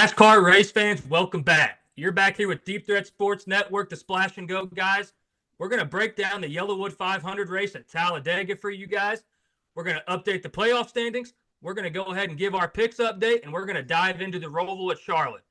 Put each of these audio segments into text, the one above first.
NASCAR race fans, welcome back. You're back here with Deep Threat Sports Network, the Splash and Go guys. We're going to break down the Yellowwood 500 race at Talladega for you guys. We're going to update the playoff standings. We're going to go ahead and give our picks update, and we're going to dive into the Roval at Charlotte.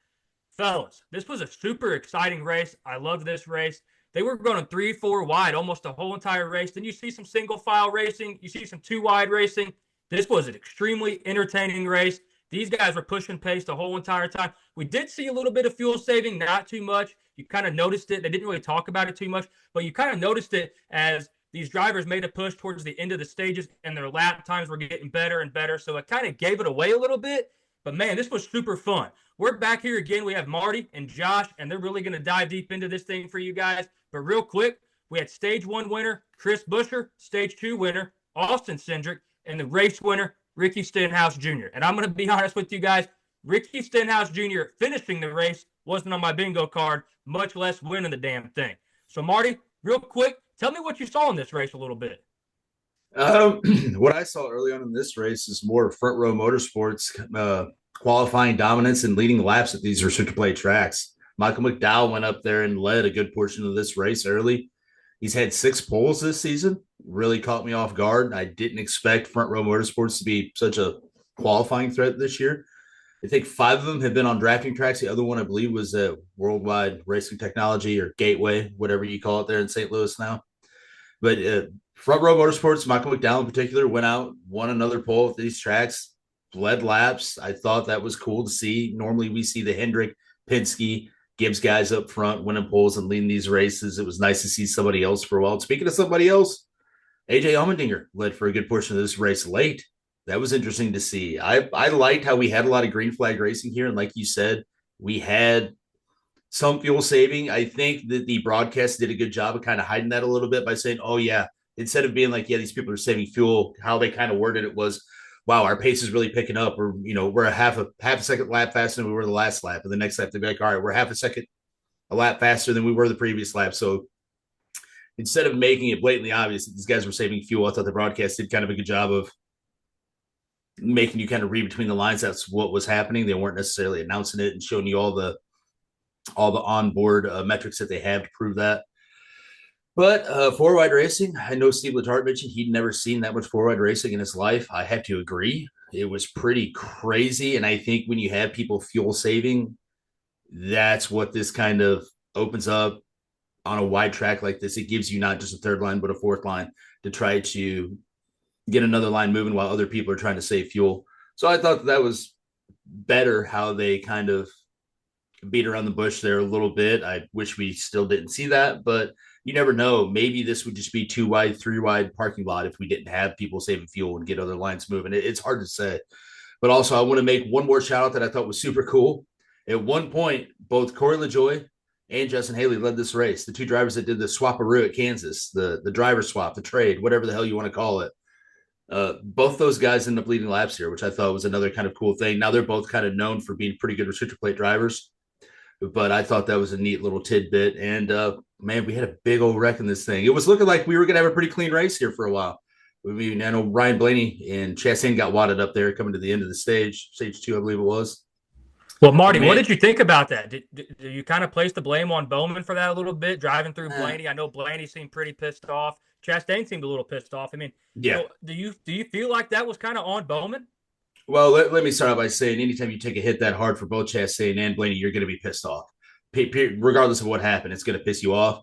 Fellas, this was a super exciting race. I loved this race. They were going 3-4 wide almost the whole entire race. Then you see some single file racing. You see some two wide racing. This was an extremely entertaining race. These guys were pushing pace the whole entire time. We did see a little bit of fuel saving, not too much. You kind of noticed it. They didn't really talk about it too much, but you kind of noticed it as these drivers made a push towards the end of the stages, and their lap times were getting better and better. So it kind of gave it away a little bit. But, man, this was super fun. We're back here again. We have Marty and Josh, and they're really going to dive deep into this thing for you guys. But real quick, we had Stage 1 winner Chris Buescher, Stage 2 winner Austin Cindric, and the race winner Ricky Stenhouse Jr. And I'm going to be honest with you guys, Ricky Stenhouse Jr. finishing the race wasn't on my bingo card, much less winning the damn thing. So, Marty, real quick, tell me what you saw in this race a little bit. What I saw early on in this race is more front row motorsports, qualifying dominance and leading laps at these restrictor plate tracks. Michael McDowell went up there and led a good portion of this race early. He's had 6 poles this season. Really caught me off guard. I didn't expect Front Row Motorsports to be such a qualifying threat this year. I think 5 of them have been on drafting tracks. The other one, I believe, was at Worldwide Racing Technology or Gateway, whatever you call it there in St. Louis now. But Front Row Motorsports, Michael McDowell in particular, went out, won another pole at these tracks, led laps. I thought that was cool to see. Normally we see the Hendrick, Penske, Gibbs guys up front winning poles and leading these races. It was nice to see somebody else for a while. Speaking of somebody else, AJ Allmendinger led for a good portion of this race late. That was interesting to see. I liked how we had a lot of green flag racing here. And like you said, we had some fuel saving. I think that the broadcast did a good job of kind of hiding that a little bit by saying, oh, yeah, instead of being like, yeah, these people are saving fuel, how they kind of worded it was, wow, our pace is really picking up. Or, we're a half a second lap faster than we were the last lap. And the next lap, they'd be like, all right, we're half a second a lap faster than we were the previous lap. So instead of making it blatantly obvious that these guys were saving fuel, I thought the broadcast did kind of a good job of making you kind of read between the lines. That's what was happening. They weren't necessarily announcing it and showing you all the onboard metrics that they have to prove that. But four-wide racing, I know Steve Letarte mentioned he'd never seen that much four-wide racing in his life. I have to agree. It was pretty crazy. And I think when you have people fuel saving, that's what this kind of opens up on a wide track like this. It gives you not just a third line, but a fourth line to try to get another line moving while other people are trying to save fuel. So I thought that was better how they kind of beat around the bush there a little bit. I wish we still didn't see that, but you never know. Maybe this would just be 2 wide, 3 wide parking lot if we didn't have people saving fuel and get other lines moving. It's hard to say. But also, I want to make one more shout out that I thought was super cool. At one point, both Corey LaJoie and Justin Haley led this race. The 2 drivers that did the swap-a-roo at Kansas, the driver swap, the trade, whatever the hell you want to call it. Both those guys ended up leading laps here, which I thought was another kind of cool thing. Now they're both kind of known for being pretty good restrictor plate drivers, but I thought that was a neat little tidbit. And man, we had a big old wreck in this thing. It was looking like we were going to have a pretty clean race here for a while. I mean, I know Ryan Blaney and Chastain got wadded up there coming to the end of the stage 2, I believe it was. Well, Marty, what did you think about that? Did you kind of place the blame on Bowman for that a little bit, driving through Blaney? I know Blaney seemed pretty pissed off. Chastain seemed a little pissed off. I mean, yeah. Do you feel like that was kind of on Bowman? Well, let me start out by saying anytime you take a hit that hard for both Chastain and Blaney, you're going to be pissed off. Regardless of what happened, it's going to piss you off.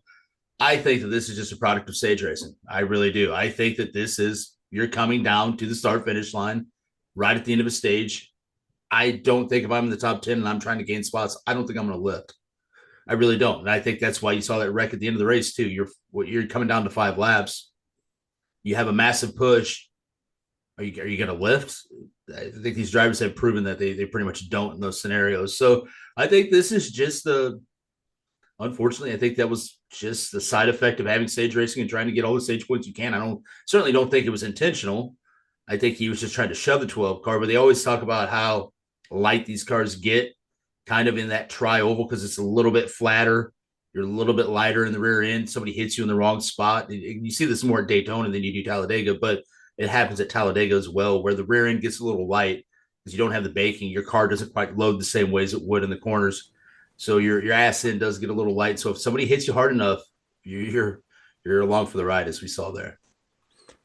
I think that this is just a product of stage racing. I really do. I think that this is, you're coming down to the start-finish line right at the end of a stage. I don't think if I'm in the top 10 and I'm trying to gain spots, I don't think I'm going to lift. I really don't. And I think that's why you saw that wreck at the end of the race too. You're coming down to 5 laps. You have a massive push. Are you going to lift? I think these drivers have proven that they pretty much don't in those scenarios. So I think this is just unfortunately, I think that was just the side effect of having stage racing and trying to get all the stage points you can. I certainly don't think it was intentional. I think he was just trying to shove the 12 car, but they always talk about how light these cars get kind of in that tri-oval because it's a little bit flatter. You're a little bit lighter in the rear end. Somebody hits you in the wrong spot. You see this more at Daytona than you do Talladega, but it happens at Talladega as well, where the rear end gets a little light because you don't have the baking. Your car doesn't quite load the same way as it would in the corners. So your ass end does get a little light. So if somebody hits you hard enough, you're along for the ride, as we saw there.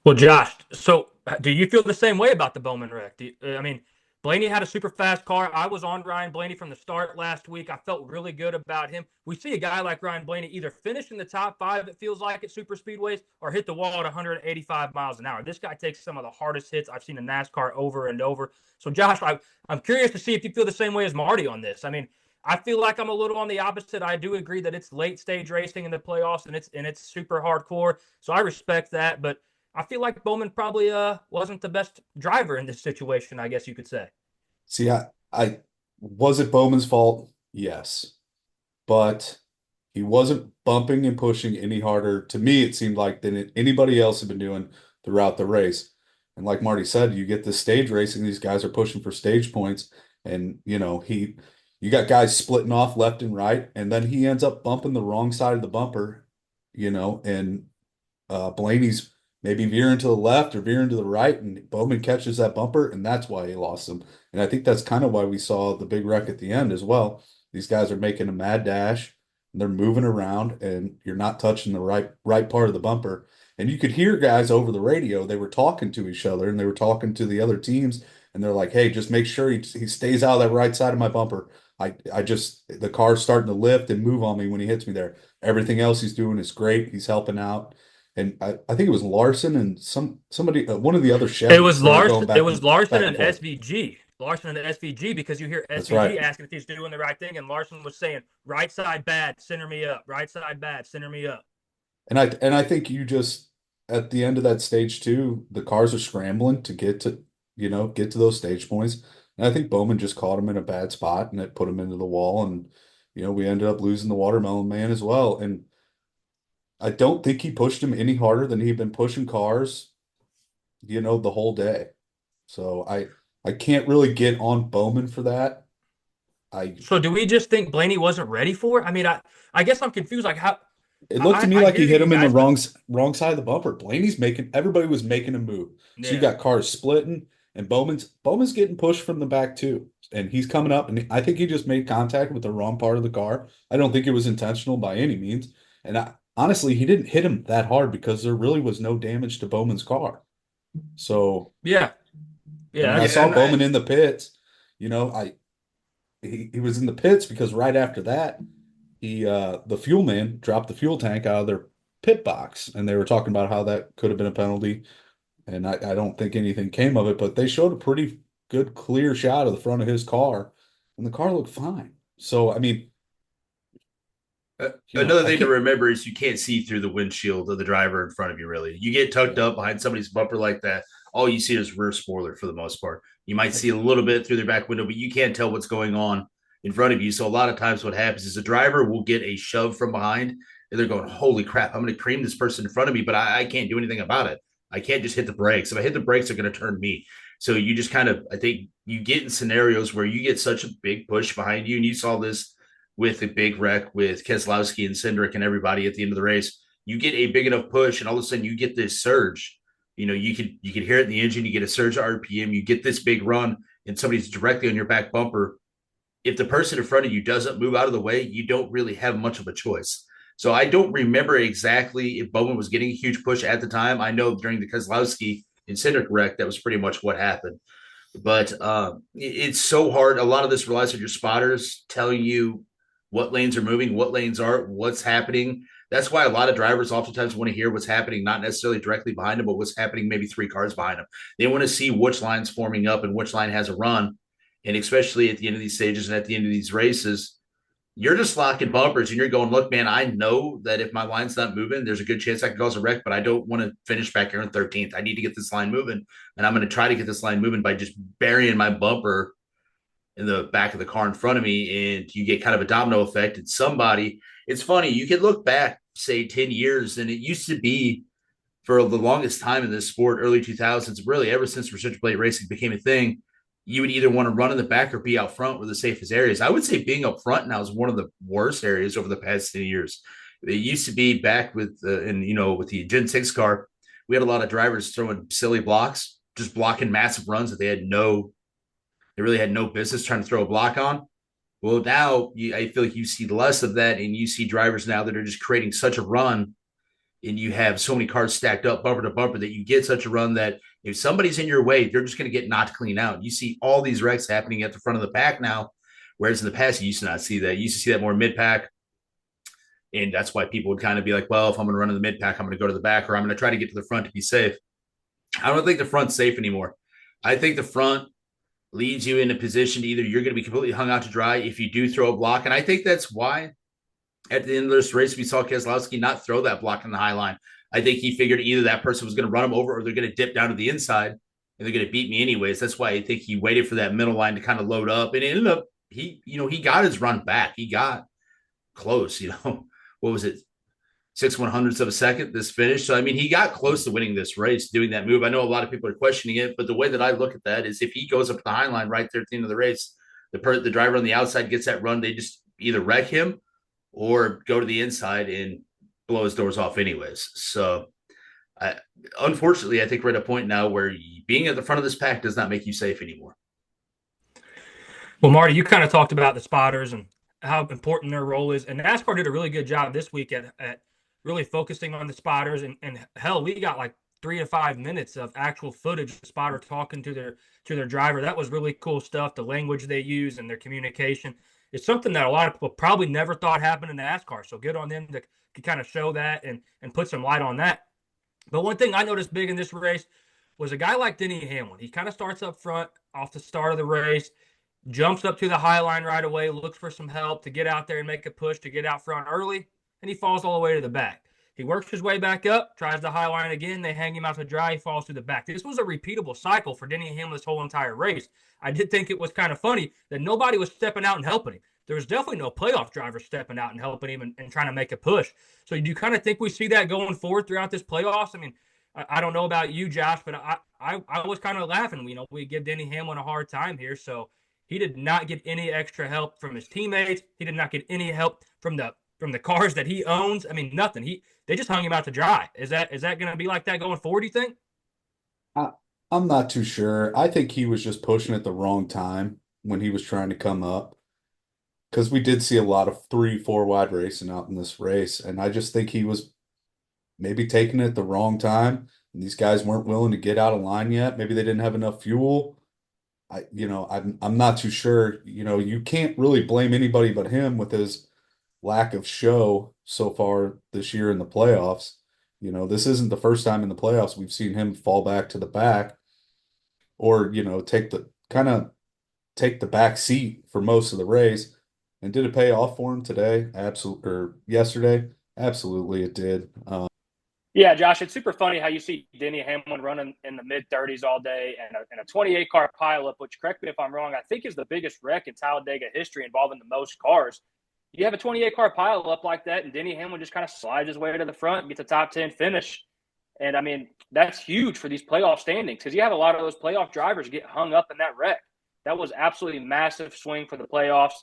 Well, Josh, so do you feel the same way about the Bowman wreck? I mean, Blaney had a super fast car. I was on Ryan Blaney from the start last week. I felt really good about him. We see a guy like Ryan Blaney either finish in the top 5, it feels like, at super speedways, or hit the wall at 185 miles an hour. This guy takes some of the hardest hits I've seen in NASCAR over and over. So, Josh, I'm curious to see if you feel the same way as Marty on this. I mean, I feel like I'm a little on the opposite. I do agree that it's late stage racing in the playoffs and it's super hardcore. So I respect that, but I feel like Bowman probably wasn't the best driver in this situation, I guess you could say. See, I was it Bowman's fault? Yes. But he wasn't bumping and pushing any harder. To me, it seemed like than anybody else had been doing throughout the race. And like Marty said, you get the stage racing, these guys are pushing for stage points. And, you got guys splitting off left and right, and then he ends up bumping the wrong side of the bumper, and Blaney's maybe veering to the left or veering to the right, and Bowman catches that bumper, and that's why he lost him. And I think that's kind of why we saw the big wreck at the end as well. These guys are making a mad dash, and they're moving around, and you're not touching the right part of the bumper. And you could hear guys over the radio, they were talking to each other, and they were talking to the other teams, and they're like, hey, just make sure he stays out of that right side of my bumper. The car's starting to lift and move on me when he hits me there. Everything else he's doing is great. He's helping out. And I think it was Larson and somebody one of the other chefs. It was Larson. It was Larson and forth. SVG. Larson and SVG, because you hear That's SVG right. asking if he's doing the right thing, and Larson was saying, "Right side bad, center me up. Right side bad, center me up." And I think you just at the end of that stage 2, the cars are scrambling to get to those stage points. And I think Bowman just caught him in a bad spot, and it put him into the wall. And we ended up losing the Watermelon Man as well. And I don't think he pushed him any harder than he'd been pushing cars, the whole day. So I can't really get on Bowman for that. So do we just think Blaney wasn't ready for it? I mean, I guess I'm confused. Like how It looked to me like he hit him in the guys, wrong side of the bumper. Everybody was making a move. So you yeah. got cars splitting, and Bowman's getting pushed from the back too. And he's coming up, and I think he just made contact with the wrong part of the car. I don't think it was intentional by any means. And honestly, he didn't hit him that hard because there really was no damage to Bowman's car. So Yeah. Yeah. I saw Bowman in the pits. He was in the pits because right after that, the fuel man dropped the fuel tank out of their pit box, and they were talking about how that could have been a penalty. And I don't think anything came of it, but they showed a pretty good clear shot of the front of his car, and the car looked fine. So I mean, Another thing to remember is you can't see through the windshield of the driver in front of you, really. You get tucked up behind somebody's bumper like that, all you see is rear spoiler for the most part. You might see a little bit through their back window, but you can't tell what's going on in front of you. So a lot of times what happens is the driver will get a shove from behind, and they're going, holy crap, I'm going to cream this person in front of me, but I can't do anything about it. I can't just hit the brakes. If I hit the brakes, they're going to turn me. So you just kind of, I think you get in scenarios where you get such a big push behind you, and you saw this with a big wreck with Keselowski and Cindric and everybody at the end of the race. You get a big enough push, and all of a sudden you get this surge. You could hear it in the engine. You get a surge of RPM. You get this big run, and somebody's directly on your back bumper. If the person in front of you doesn't move out of the way, you don't really have much of a choice. So I don't remember exactly if Bowman was getting a huge push at the time. I know during the Keselowski and Cindric wreck, that was pretty much what happened. But it's so hard. A lot of this relies on your spotters telling you what lanes are moving, what lanes aren't, what's happening. That's why a lot of drivers oftentimes want to hear what's happening, not necessarily directly behind them, but what's happening maybe 3 cars behind them. They want to see which line's forming up and which line has a run. And especially at the end of these stages and at the end of these races, you're just locking bumpers and you're going, look, man, I know that if my line's not moving, there's a good chance I can cause a wreck, but I don't want to finish back here in 13th. I need to get this line moving. And I'm going to try to get this line moving by just burying my bumper in the back of the car in front of me, and you get kind of a domino effect. And it's funny, you can look back, say 10 years, and it used to be for the longest time in this sport, early 2000s, really ever since reciprocal plate racing became a thing, you would either want to run in the back or be out front were the safest areas. I would say being up front now is one of the worst areas over the past 10 years. It used to be back with the Gen 6 car, we had a lot of drivers throwing silly blocks, just blocking massive runs that they had no they really had no business trying to throw a block on. Well, now I feel like you see less of that, and you see drivers now that are just creating such a run, and you have so many cars stacked up bumper to bumper that you get such a run that if somebody's in your way, they're just going to get knocked clean out. You see all these wrecks happening at the front of the pack now, whereas in the past you used to not see that. You used to see that more mid pack, and that's why people would kind of be like, well, if I'm going to run in the mid pack, I'm going to go to the back, or I'm going to try to get to the front to be safe. I don't think the front's safe anymore. I think the front leaves you in a position to either you're going to be completely hung out to dry if you do throw a block. And I think that's why at the end of this race, we saw Keselowski not throw that block on the high line. I think he figured either that person was going to run him over or they're going to dip down to the inside and they're going to beat me anyways. That's why I think he waited for that middle line to kind of load up, and it ended up, he got his run back. He got close, what was it? 6/100ths of a second this finish. So, I mean, he got close to winning this race doing that move. I know a lot of people are questioning it, but the way that I look at that is if he goes up to the high line right there at the end of the race, the driver on the outside gets that run, they just either wreck him or go to the inside and blow his doors off anyways. So, unfortunately, I think we're at a point now where being at the front of this pack does not make you safe anymore. Well, Marty, you kind of talked about the spotters and how important their role is. And NASCAR did a really good job this week at really focusing on the spotters. And hell, we got like 3 to 5 minutes of actual footage of the spotter talking to their driver. That was really cool stuff. The language they use and their communication. It's something that a lot of people probably never thought happened in NASCAR. So good on them to kind of show that and put some light on that. But one thing I noticed big in this race was a guy like Denny Hamlin. He kind of starts up front off the start of the race, jumps up to the high line right away, looks for some help to get out there and make a push to get out front early, and he falls all the way to the back. He works his way back up, tries the high line again. They hang him out to dry. He falls to the back. This was a repeatable cycle for Denny Hamlin this whole entire race. I did think it was kind of funny that nobody was stepping out and helping him. There was definitely no playoff driver stepping out and helping him and trying to make a push. So do you kind of think we see that going forward throughout this playoffs? I mean, I don't know about you, Josh, but I was kind of laughing. We give Denny Hamlin a hard time here. So he did not get any extra help from his teammates. He did not get any help from the cars that he owns. I mean, nothing. They just hung him out to dry. Is that going to be like that going forward, do you think? I'm not too sure. I think he was just pushing at the wrong time when he was trying to come up. Because we did see a lot of 3-4 wide racing out in this race. And I just think he was maybe taking it at the wrong time. And these guys weren't willing to get out of line yet. Maybe they didn't have enough fuel. I'm not too sure. You can't really blame anybody but him with his lack of show so far this year in the playoffs. This isn't the first time in the playoffs we've seen him fall back to the back or, take the back seat for most of the race. And did it pay off for him today? Or yesterday? Absolutely, it did. Yeah, Josh, it's super funny how you see Denny Hamlin running in the mid-30s all day and a 28-car pileup, which, correct me if I'm wrong, I think is the biggest wreck in Talladega history involving the most cars. You have a 28-car pileup like that, and Denny Hamlin just kind of slides his way to the front and gets a top 10 finish. And, I mean, that's huge for these playoff standings because you have a lot of those playoff drivers get hung up in that wreck. That was absolutely massive swing for the playoffs.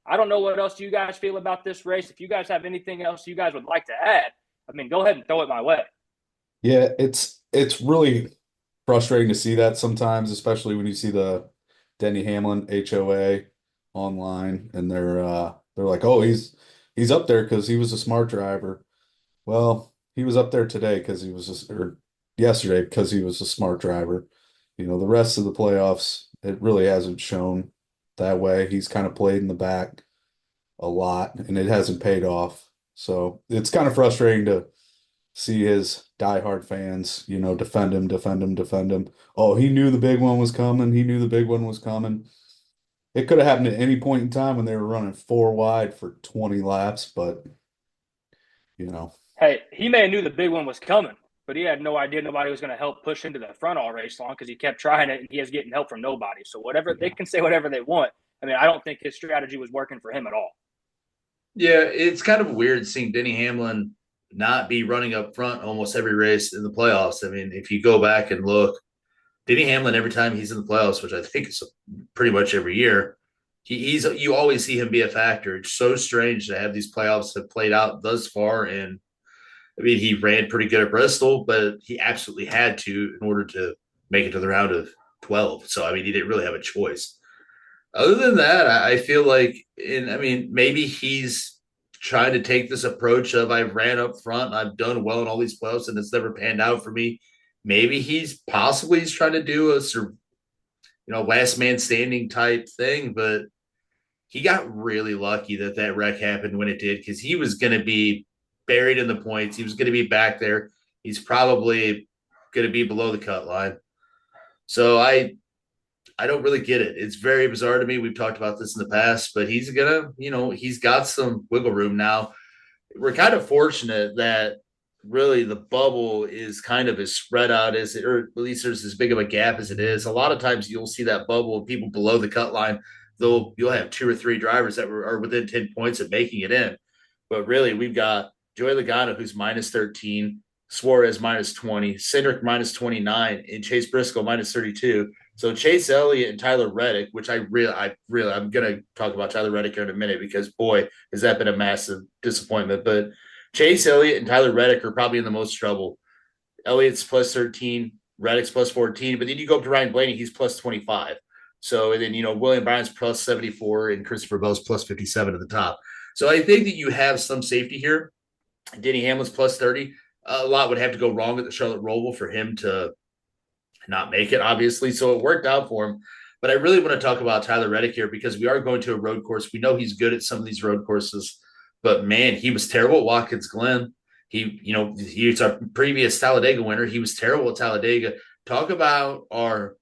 I don't know what else you guys feel about this race. If you guys have anything else you guys would like to add, I mean, go ahead and throw it my way. Yeah, it's really frustrating to see that sometimes, especially when you see the Denny Hamlin HOA online and they're like, "Oh, he's up there because he was a smart driver." Well, he was up there today because or yesterday because he was a smart driver. The rest of the playoffs, it really hasn't shown that way. He's kind of played in the back a lot and it hasn't paid off. So it's kind of frustrating to see his diehard fans, defend him. Oh, he knew the big one was coming. He knew the big one was coming. It could have happened at any point in time when they were running 4 wide for 20 laps, but Hey, he may have knew the big one was coming, but he had no idea nobody was going to help push into the front all race long because he kept trying it and he was getting help from nobody. So they can say whatever they want. I mean, I don't think his strategy was working for him at all. Yeah, it's kind of weird seeing Denny Hamlin not be running up front almost every race in the playoffs. I mean, if you go back and look, Denny Hamlin, every time he's in the playoffs, which I think is pretty much every year, you always see him be a factor. It's so strange to have these playoffs have played out thus far. And I mean, he ran pretty good at Bristol, but he absolutely had to in order to make it to the round of 12. So, I mean, he didn't really have a choice. Other than that, I feel like, I mean, maybe he's trying to take this approach of I ran up front, I've done well in all these playoffs, and it's never panned out for me. Maybe he's trying to do last man standing type thing, but he got really lucky that wreck happened when it did, because he was going to be buried in the points. He was going to be back there. He's probably going to be below the cut line. So I don't really get it. It's very bizarre to me. We've talked about this in the past, but he's he's got some wiggle room now. We're kind of fortunate that really the bubble is kind of as spread out as it, or at least there's as big of a gap as it is. A lot of times you'll see that bubble of people below the cut line. You'll have 2 or 3 drivers that are within 10 points of making it in. But really, we've got Joey Logano, who's minus 13, Suarez minus 20, Cindric minus 29, and Chase Briscoe minus 32. So Chase Elliott and Tyler Reddick, which I'm gonna talk about Tyler Reddick here in a minute, because boy, has that been a massive disappointment. But Chase Elliott and Tyler Reddick are probably in the most trouble. Elliott's plus 13, Reddick's plus 14, but then you go up to Ryan Blaney, he's plus 25. So, and then, William Byron's plus 74 and Christopher Bell's plus 57 at the top. So I think that you have some safety here. Denny Hamlin's plus 30. A lot would have to go wrong at the Charlotte Roval for him to not make it, obviously. So it worked out for him. But I really want to talk about Tyler Reddick here, because we are going to a road course. We know he's good at some of these road courses, but man, he was terrible at Watkins Glen. He's our previous Talladega winner. He was terrible at Talladega. Talk about our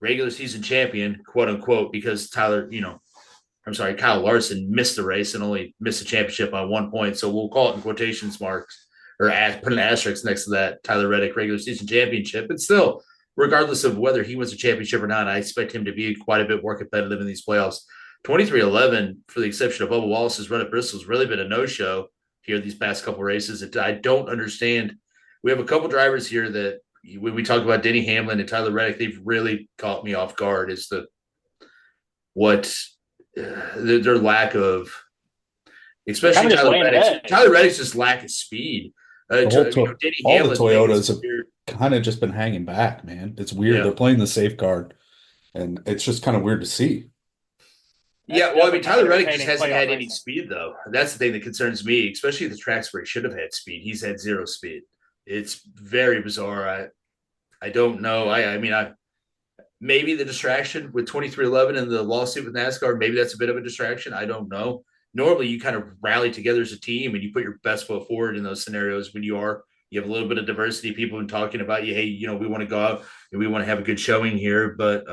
regular season champion, quote unquote, because Kyle Larson missed the race and only missed the championship by 1 point. So we'll call it in quotations marks, or put an asterisk next to that Tyler Reddick regular season championship. But still, regardless of whether he wins a championship or not, I expect him to be quite a bit more competitive in these playoffs. 23-11, for the exception of Bubba Wallace's run at Bristol, has really been a no-show here these past couple races. I don't understand. We have a couple drivers here that, when we talk about Denny Hamlin and Tyler Reddick, they've really caught me off guard as to their lack of, especially Tyler Reddick's just lack of speed. All the Toyotas have kind of just been hanging back, man. It's weird. Yeah. They're playing the safeguard, and it's just kind of weird to see. Yeah, well, I mean, Tyler Reddick just hasn't had any speed, though. That's the thing that concerns me, especially at the tracks where he should have had speed. He's had zero speed. It's very bizarre. I don't know. I mean, maybe the distraction with 23-11 and the lawsuit with NASCAR, maybe that's a bit of a distraction. I don't know. Normally, you kind of rally together as a team and you put your best foot forward in those scenarios when you have a little bit of diversity. People have been talking about you. Hey, we want to go out and we want to have a good showing here. But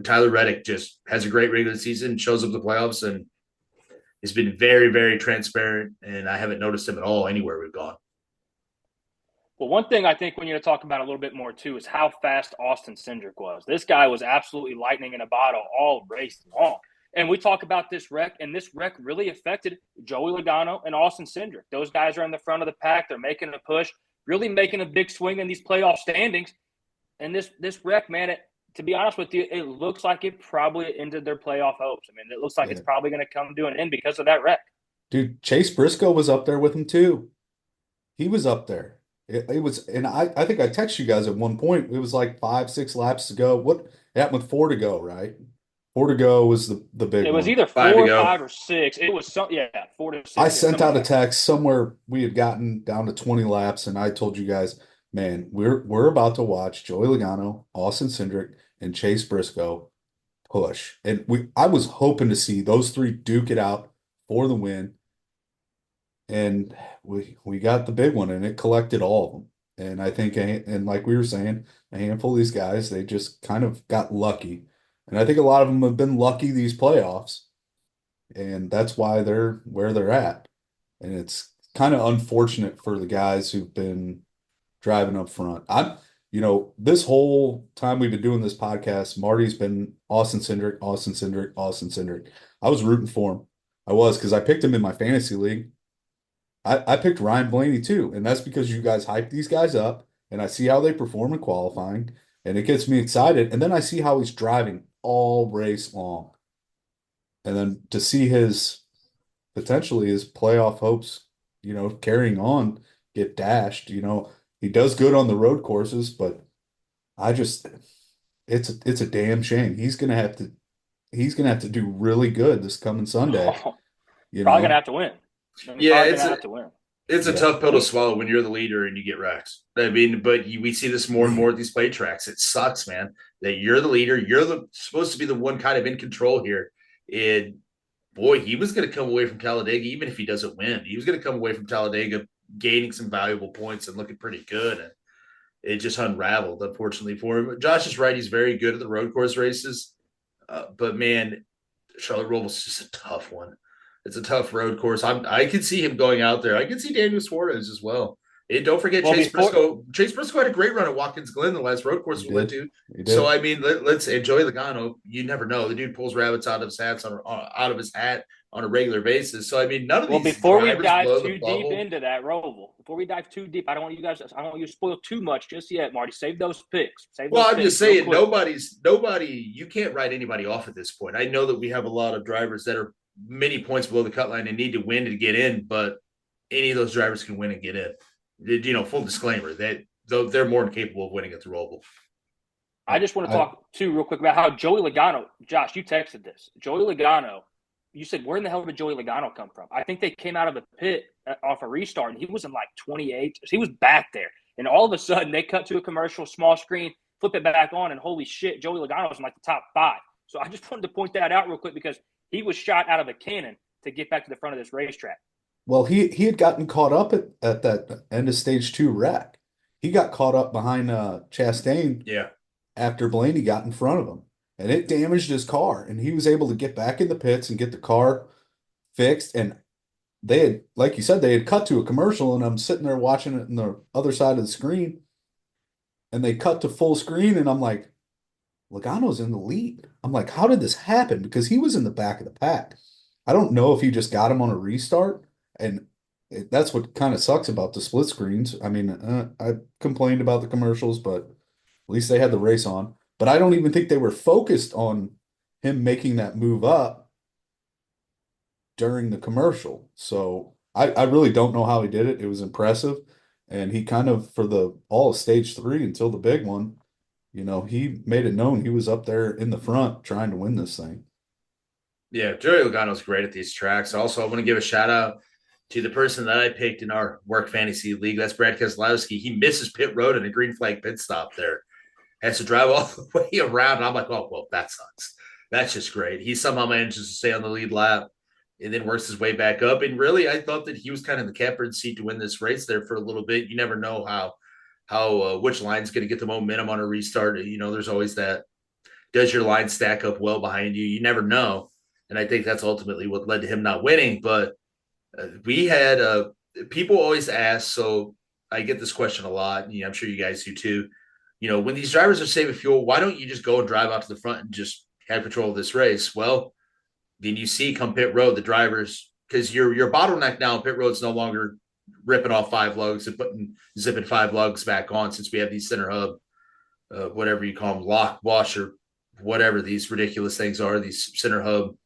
Tyler Reddick just has a great regular season, shows up the playoffs, and has been very, very transparent. And I haven't noticed him at all anywhere we've gone. Well, one thing I think we need to talk about a little bit more, too, is how fast Austin Cindric was. This guy was absolutely lightning in a bottle all race long. And we talk about this wreck, and this wreck really affected Joey Logano and Austin Cindric. Those guys are in the front of the pack. They're making a push, really making a big swing in these playoff standings. And this wreck, man, to be honest with you, it looks like it probably ended their playoff hopes. I mean, it looks like it's probably going to come to an end because of that wreck. Dude, Chase Briscoe was up there with him, too. He was up there. It was, and I think I texted you guys at one point. It was like 5-6 laps to go. What happened with 4 to go, right? 4 to go was the big one. It was either 4, 5, or 6. It was 4 to 6. I sent out a text somewhere. We had gotten down to 20 laps, and I told you guys, man, we're about to watch Joey Logano, Austin Cindric, and Chase Briscoe push. And I was hoping to see those 3 duke it out for the win. And we got the big one, and it collected all of them. And I think, and like we were saying, a handful of these guys, they just kind of got lucky. And I think a lot of them have been lucky these playoffs. And that's why they're where they're at. And it's kind of unfortunate for the guys who've been driving up front. This whole time we've been doing this podcast, Marty's been Austin Cindric, Austin Cindric, Austin Cindric. I was rooting for him. I was, because I picked him in my fantasy league. I picked Ryan Blaney too, and that's because you guys hype these guys up, and I see how they perform in qualifying, and it gets me excited. And then I see how he's driving all race long. And then to see potentially his playoff hopes, carrying on, get dashed. He does good on the road courses, but it's a damn shame. He's gonna have to do really good this coming Sunday. You Probably gonna know, have to win. I mean, Yeah, probably gonna have to win. it's a yeah, tough pill to swallow when you're the leader and you get wrecked. I mean, but we see this more and more at these play tracks. It sucks, man, that you're the leader. You're supposed to be the one kind of in control here. And boy, he was going to come away from Talladega, even if he doesn't win. He was going to come away from Talladega gaining some valuable points and looking pretty good. And it just unraveled, unfortunately, for him. Josh is right. He's very good at the road course races. But man, Charlotte Roval is just a tough one. It's a tough road course. I can see him going out there. I can see Daniel Suarez as well. And don't forget Chase Briscoe. Chase Briscoe had a great run at Watkins Glen, the last road course we went to. So I mean, let's enjoy Logano. You never know. The dude pulls rabbits out of his hat on a regular basis. So I mean, none of these. Before we dive too deep into that Roval, I don't want you to spoil too much just yet, Marty. Save those picks. I'm just saying, nobody. You can't write anybody off at this point. I know that we have a lot of drivers that are many points below the cut line and need to win to get in, but any of those drivers can win and get in. You know, full disclaimer that they're more than capable of winning at the Roval. I just want to talk too real quick about how Joey Logano. Josh, you texted this. Joey Logano. You said, where in the hell did Joey Logano come from? I think they came out of the pit off a restart, and he was in like 28. He was back there. And all of a sudden, they cut to a commercial, small screen, flip it back on, and holy shit, Joey Logano was in like the top 5. So I just wanted to point that out real quick because he was shot out of a cannon to get back to the front of this racetrack. Well, he had gotten caught up at that end of stage 2 wreck. He got caught up behind Chastain. Yeah. After Blaney got in front of him, and it damaged his car, and he was able to get back in the pits and get the car fixed. And they had, like you said, they had cut to a commercial, and I'm sitting there watching it on the other side of the screen, and they cut to full screen, and I'm like, Logano's in the lead. I'm like, how did this happen? Because he was in the back of the pack. I don't know if he just got him on a restart, and that's what kind of sucks about the split screens. I mean, I complained about the commercials, but at least they had the race on. But I don't even think they were focused on him making that move up during the commercial. So I really don't know how he did it. It was impressive. And he kind of, for all of stage 3 until the big one, you know, he made it known he was up there in the front trying to win this thing. Yeah, Joey Logano's great at these tracks. Also, I want to give a shout out to the person that I picked in our work fantasy league. That's Brad Keselowski. He misses pit road and a green flag pit stop there. Has to drive all the way around. And I'm like, oh, well, that sucks. That's just great. He somehow manages to stay on the lead lap and then works his way back up. And really, I thought that he was kind of the catbird seat to win this race there for a little bit. You never know how which line's going to get the momentum on a restart. You know, there's always that. Does your line stack up well behind you? You never know. And I think that's ultimately what led to him not winning. But we had people always ask, so I get this question a lot, and I'm sure you guys do too. You know, when these drivers are saving fuel, why don't you just go and drive out to the front and just have control of this race? Well, then you see come pit road, the drivers, because your bottleneck now in pit road is no longer ripping off 5 lugs and zipping 5 lugs back on, since we have these center hub, whatever you call them, lock, washer, whatever these ridiculous things are, these center hub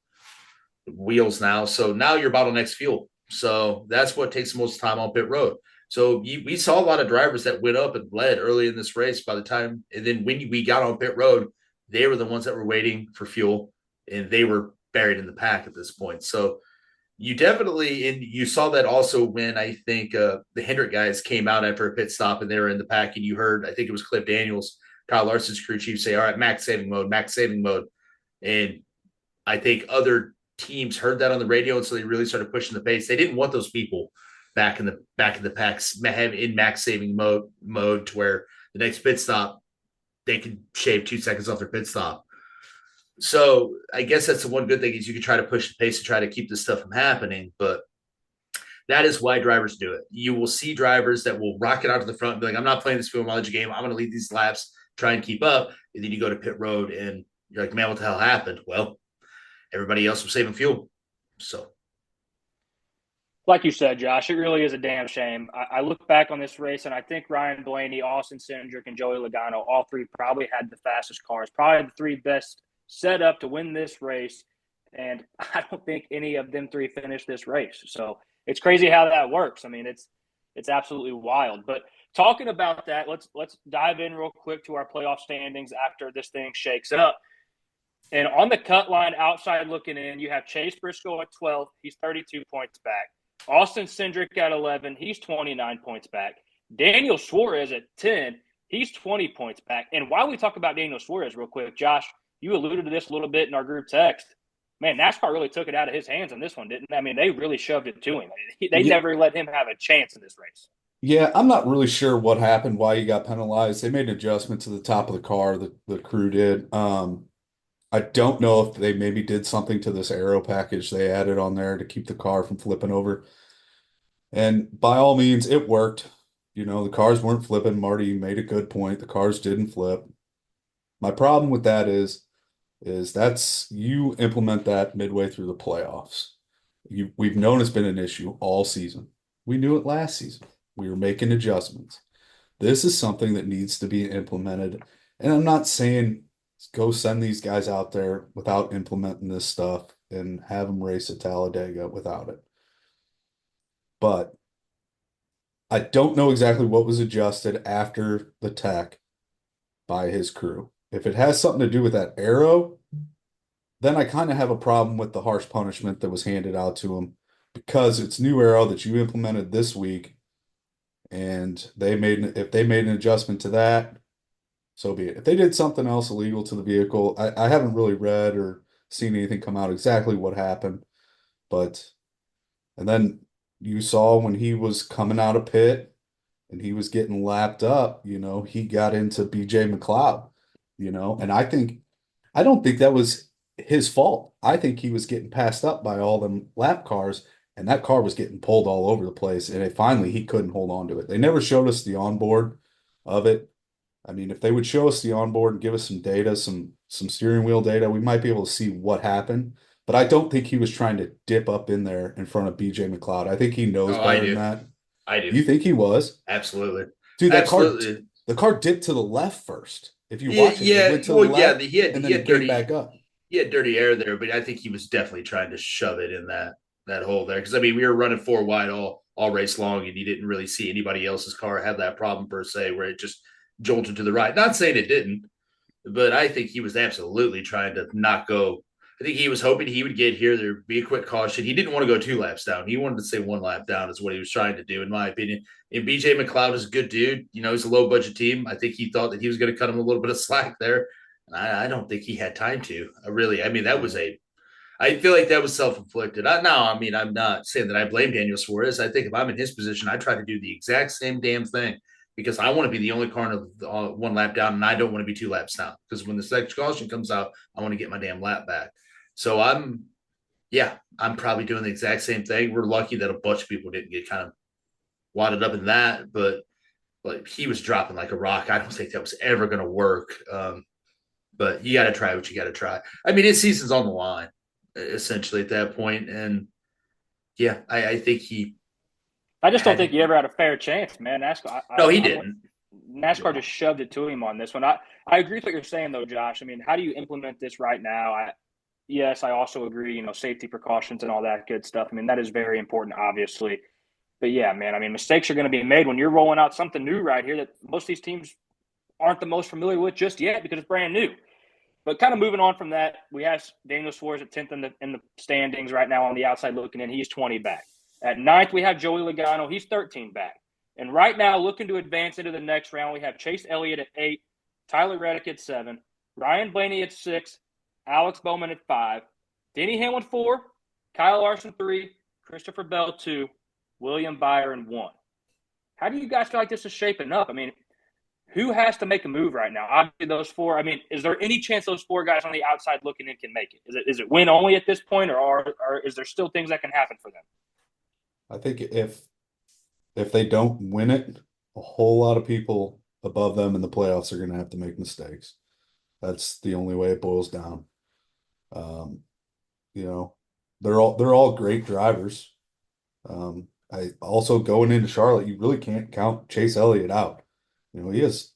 wheels now. So now your bottleneck's fuel. So that's what takes the most time on pit road. So we saw a lot of drivers that went up and bled early in this race by the time, and then when we got on pit road, they were the ones that were waiting for fuel, and they were buried in the pack at this point. So you definitely, and you saw that also when I think the Hendrick guys came out after a pit stop and they were in the pack, and you heard, I think it was Cliff Daniels, Kyle Larson's crew chief, say, all right, max saving mode. And I think other teams heard that on the radio, and so they really started pushing the pace. They didn't want those people back in the packs in max saving mode to where the next pit stop they could shave 2 seconds off their pit stop. So I guess that's the one good thing, is you can try to push the pace to try to keep this stuff from happening. But that is why drivers do it. You will see drivers that will rocket out to the front and be like, I'm not playing this fuel mileage game. I'm going to lead these laps, try and keep up. And then you go to pit road and you're like, man, what the hell happened? Well, everybody else was saving fuel. So, like you said, Josh, it really is a damn shame. I look back on this race, and I think Ryan Blaney, Austin Cindric, and Joey Logano, all 3 probably had the fastest cars, probably the 3 best set up to win this race. And I don't think any of them 3 finished this race. So it's crazy how that works. I mean, it's It's absolutely wild. But talking about that, let's dive in real quick to our playoff standings after this thing shakes up. And on the cut line, outside looking in, you have Chase Briscoe at 12. He's 32 points back. Austin Cindric at 11. He's 29 points back. Daniel Suarez at 10. He's 20 points back. And while we talk about Daniel Suarez real quick, Josh, you alluded to this a little bit in our group text. Man, NASCAR really took it out of his hands on this one, didn't they? I mean, they really shoved it to him. They never let him have a chance in this race. Yeah, I'm not really sure what happened, why he got penalized. They made an adjustment to the top of the car, the crew did. I don't know if they maybe did something to this aero package they added on there to keep the car from flipping over. And by all means, it worked. You know, the cars weren't flipping. Marty made a good point. The cars didn't flip. My problem with that is that's you implement that midway through the playoffs. We've known it's been an issue all season. We knew it last season. We were making adjustments. This is something that needs to be implemented. And I'm not saying go send these guys out there without implementing this stuff and have them race at Talladega without it. But I don't know exactly what was adjusted after the tech by his crew. If it has something to do with that arrow, then I kind of have a problem with the harsh punishment that was handed out to him, because it's new arrow that you implemented this week, and if they made an adjustment to that, so be it. If they did something else illegal to the vehicle, I haven't really read or seen anything come out exactly what happened. And then you saw when he was coming out of pit and he was getting lapped up, you know, he got into BJ McLeod, you know, and I don't think that was his fault. I think he was getting passed up by all them lap cars, and that car was getting pulled all over the place. And finally he couldn't hold on to it. They never showed us the onboard of it. I mean, if they would show us the onboard and give us some data, some steering wheel data, we might be able to see what happened. But I don't think he was trying to dip up in there in front of BJ McLeod. I think he knows better than that. I do. You think he was? Absolutely. Dude, the car dipped to the left first. If you watch it went to the left, he had came back up. He had dirty air there, but I think he was definitely trying to shove it in that hole there. Because, I mean, we were running 4 wide all race long, and you didn't really see anybody else's car have that problem per se, where it just jolted to the right. Not saying it didn't, but I think he was absolutely trying to not go. I think he was hoping he would get here. There'd be a quick caution. He didn't want to go 2 laps down. He wanted to stay 1 lap down is what he was trying to do, in my opinion. And BJ McLeod is a good dude. You know, he's a low-budget team. I think he thought that he was going to cut him a little bit of slack there. And I don't think he had time to. I feel like that was self-inflicted. I'm not saying that I blame Daniel Suarez. I think if I'm in his position, I try to do the exact same damn thing, because I want to be the only car in 1 lap down, and I don't want to be 2 laps down, because when the second caution comes out, I want to get my damn lap back. So I'm probably doing the exact same thing. We're lucky that a bunch of people didn't get kind of wadded up in that, but he was dropping like a rock. I don't think that was ever going to work. But you got to try what you got to try. I mean, his season's on the line, essentially, at that point. And, yeah, I think I just don't think he ever had a fair chance, man. No, he didn't. NASCAR just shoved it to him on this one. I agree with what you're saying, though, Josh. I mean, how do you implement this right now? Yes, I also agree, you know, safety precautions and all that good stuff. I mean, that is very important, obviously. But, yeah, man, I mean, mistakes are going to be made when you're rolling out something new right here that most of these teams aren't the most familiar with just yet, because it's brand new. But kind of moving on from that, we have Daniel Suarez at 10th in the standings right now on the outside looking in. He's 20 back. At 9th, we have Joey Logano. He's 13 back. And right now, looking to advance into the next round, we have Chase Elliott at 8, Tyler Reddick at 7, Ryan Blaney at 6, Alex Bowman at 5, Denny Hamlin 4, Kyle Larson 3, Christopher Bell 2, William Byron 1. How do you guys feel like this is shaping up? I mean, who has to make a move right now? Obviously, those 4. I mean, is there any chance those 4 guys on the outside looking in can make it? Is it win only at this point, or is there still things that can happen for them? I think if they don't win it, a whole lot of people above them in the playoffs are going to have to make mistakes. That's the only way it boils down. You know, they're all great drivers. I also, going into Charlotte, you really can't count Chase Elliott out. You know, he has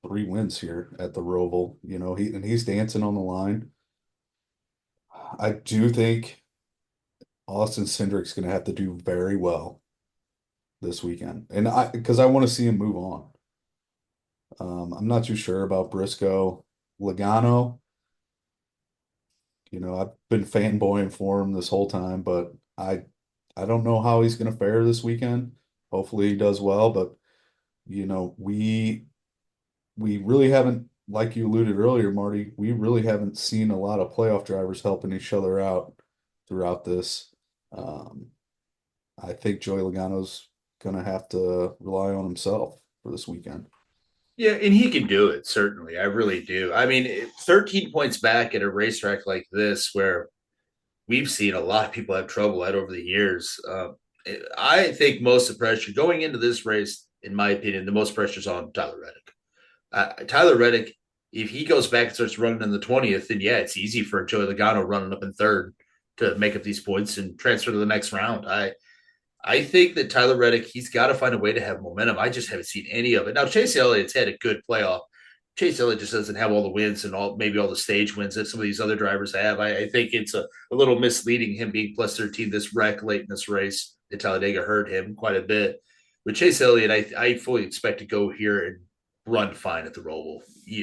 3 wins here at the Roval. You know, he's dancing on the line. I do think Austin Cindric's going to have to do very well this weekend, and because I want to see him move on. I'm not too sure about Briscoe. Logano, I've been fanboying for him this whole time, but I don't know how he's going to fare this weekend. Hopefully he does well, but we really haven't, like you alluded earlier, Marty, we really haven't seen a lot of playoff drivers helping each other out throughout this. I think Joey Logano's going to have to rely on himself for this weekend. Yeah, and he can do it, certainly. I really do. I mean, 13 points back at a racetrack like this, where we've seen a lot of people have trouble at over the years. I think most of the pressure going into this race, in my opinion, the most pressure is on Tyler Reddick. Tyler Reddick, if he goes back and starts running in the 20th, then yeah, it's easy for Joey Logano running up in third to make up these points and transfer to the next round. I think that Tyler Reddick, he's got to find a way to have momentum. I just haven't seen any of it. Now, Chase Elliott's had a good playoff. Chase Elliott just doesn't have all the wins and maybe all the stage wins that some of these other drivers have. I think it's a little misleading him being plus 13. This wreck late in this race at Talladega hurt him quite a bit. With Chase Elliott, I fully expect to go here and run fine at the Roval.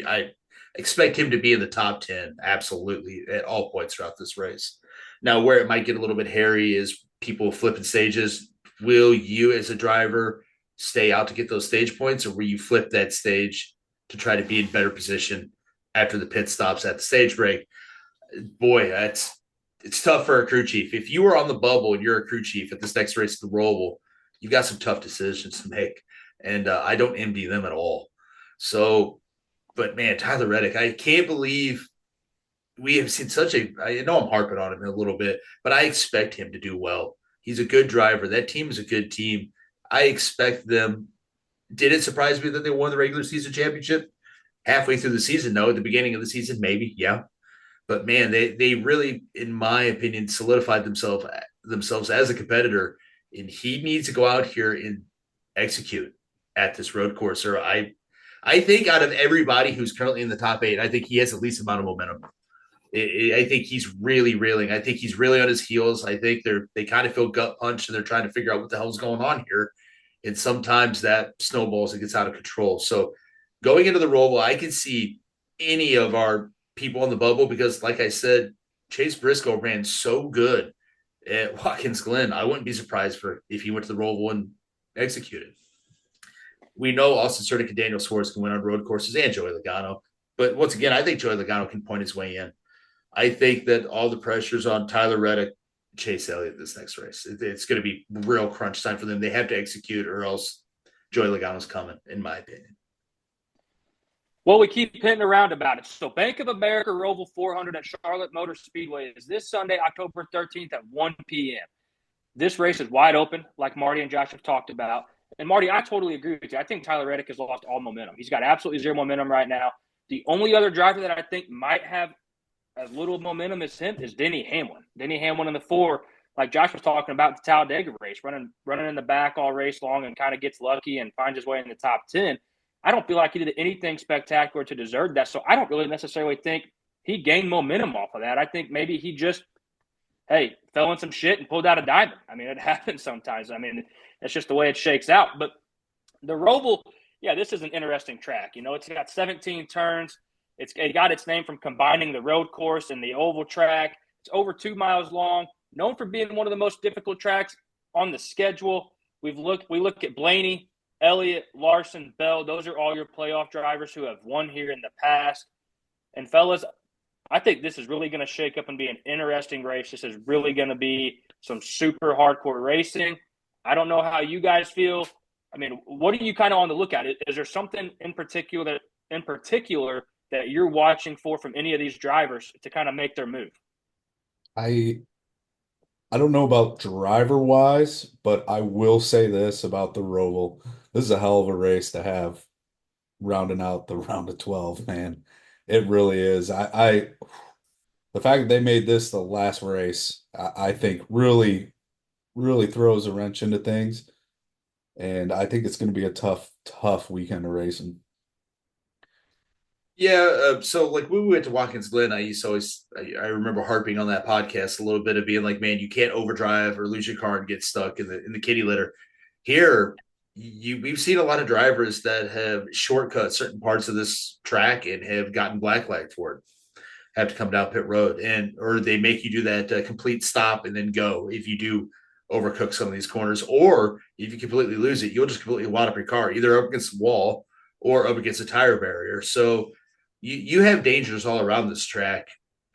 I expect him to be in the top 10, absolutely, at all points throughout this race. Now, where it might get a little bit hairy is people flipping stages. Will you, as a driver, stay out to get those stage points, or will you flip that stage to try to be in better position after the pit stops at the stage break? Boy, it's tough for a crew chief. If you were on the bubble and you're a crew chief at this next race at the Roval, you've got some tough decisions to make, and I don't envy them at all. So, but man, Tyler Reddick, I can't believe we have seen I know I'm harping on him a little bit, but I expect him to do well. He's a good driver. That team is a good team. I expect them. Did it surprise me that they won the regular season championship? Halfway through the season, no. At the beginning of the season, maybe, yeah. But man, they really, in my opinion, solidified themselves as a competitor. And he needs to go out here and execute at this road course. Or I think out of everybody who's currently in the top 8, I think he has the least amount of momentum. I think he's really reeling. I think he's really on his heels. I think they kind of feel gut punched and they're trying to figure out what the hell's going on here. And sometimes that snowballs and gets out of control. So going into the Roval, I can see any of our people on the bubble because, like I said, Chase Briscoe ran so good at Watkins Glen. I wouldn't be surprised if he went to the Roval and executed. We know Austin Cernick and Daniel Suarez can win on road courses and Joey Logano. But once again, I think Joey Logano can point his way in. I think that all the pressure's on Tyler Reddick, Chase Elliott this next race. It's going to be real crunch time for them. They have to execute or else Joey Logano's coming, in my opinion. Well, we keep hitting around about it. So Bank of America Roval 400 at Charlotte Motor Speedway is this Sunday, October 13th at 1 p.m. This race is wide open, like Marty and Josh have talked about. And Marty, I totally agree with you. I think Tyler Reddick has lost all momentum. He's got absolutely zero momentum right now. The only other driver that I think might have as little momentum as him is Denny Hamlin. Denny Hamlin in the 4, like Josh was talking about the Talladega race, running in the back all race long and kind of gets lucky and finds his way in the top 10. I don't feel like he did anything spectacular to deserve that. So I don't really necessarily think he gained momentum off of that. I think maybe he just, fell in some shit and pulled out a diamond. I mean, it happens sometimes. I mean, that's just the way it shakes out. But the Roval, this is an interesting track. It's got 17 turns. It got its name from combining the road course and the oval track. It's over 2 miles long, known for being one of the most difficult tracks on the schedule. We look at Blaney, Elliott, Larson, Bell. Those are all your playoff drivers who have won here in the past. And fellas, I think this is really going to shake up and be an interesting race. This is really going to be some super hardcore racing. I don't know how you guys feel. I mean, what are you kind of on the lookout? Is there something in particular that you're watching for from any of these drivers to kind of make their move? I don't know about driver wise, but I will say this about the Roval. This is a hell of a race to have rounding out the round of 12, man. It really is. The fact that they made this the last race, I think really, really throws a wrench into things. And I think it's going to be a tough weekend of racing. Yeah, so like when we went to Watkins Glen, I remember harping on that podcast a little bit of being like, man, you can't overdrive or lose your car and get stuck in the kitty litter. Here, we've seen a lot of drivers that have shortcut certain parts of this track and have gotten black flagged for it. Have to come down pit road, and or they make you do that complete stop and then go if you do overcook some of these corners, or if you completely lose it, you'll just completely wad up your car either up against the wall or up against a tire barrier. So you have dangers all around this track.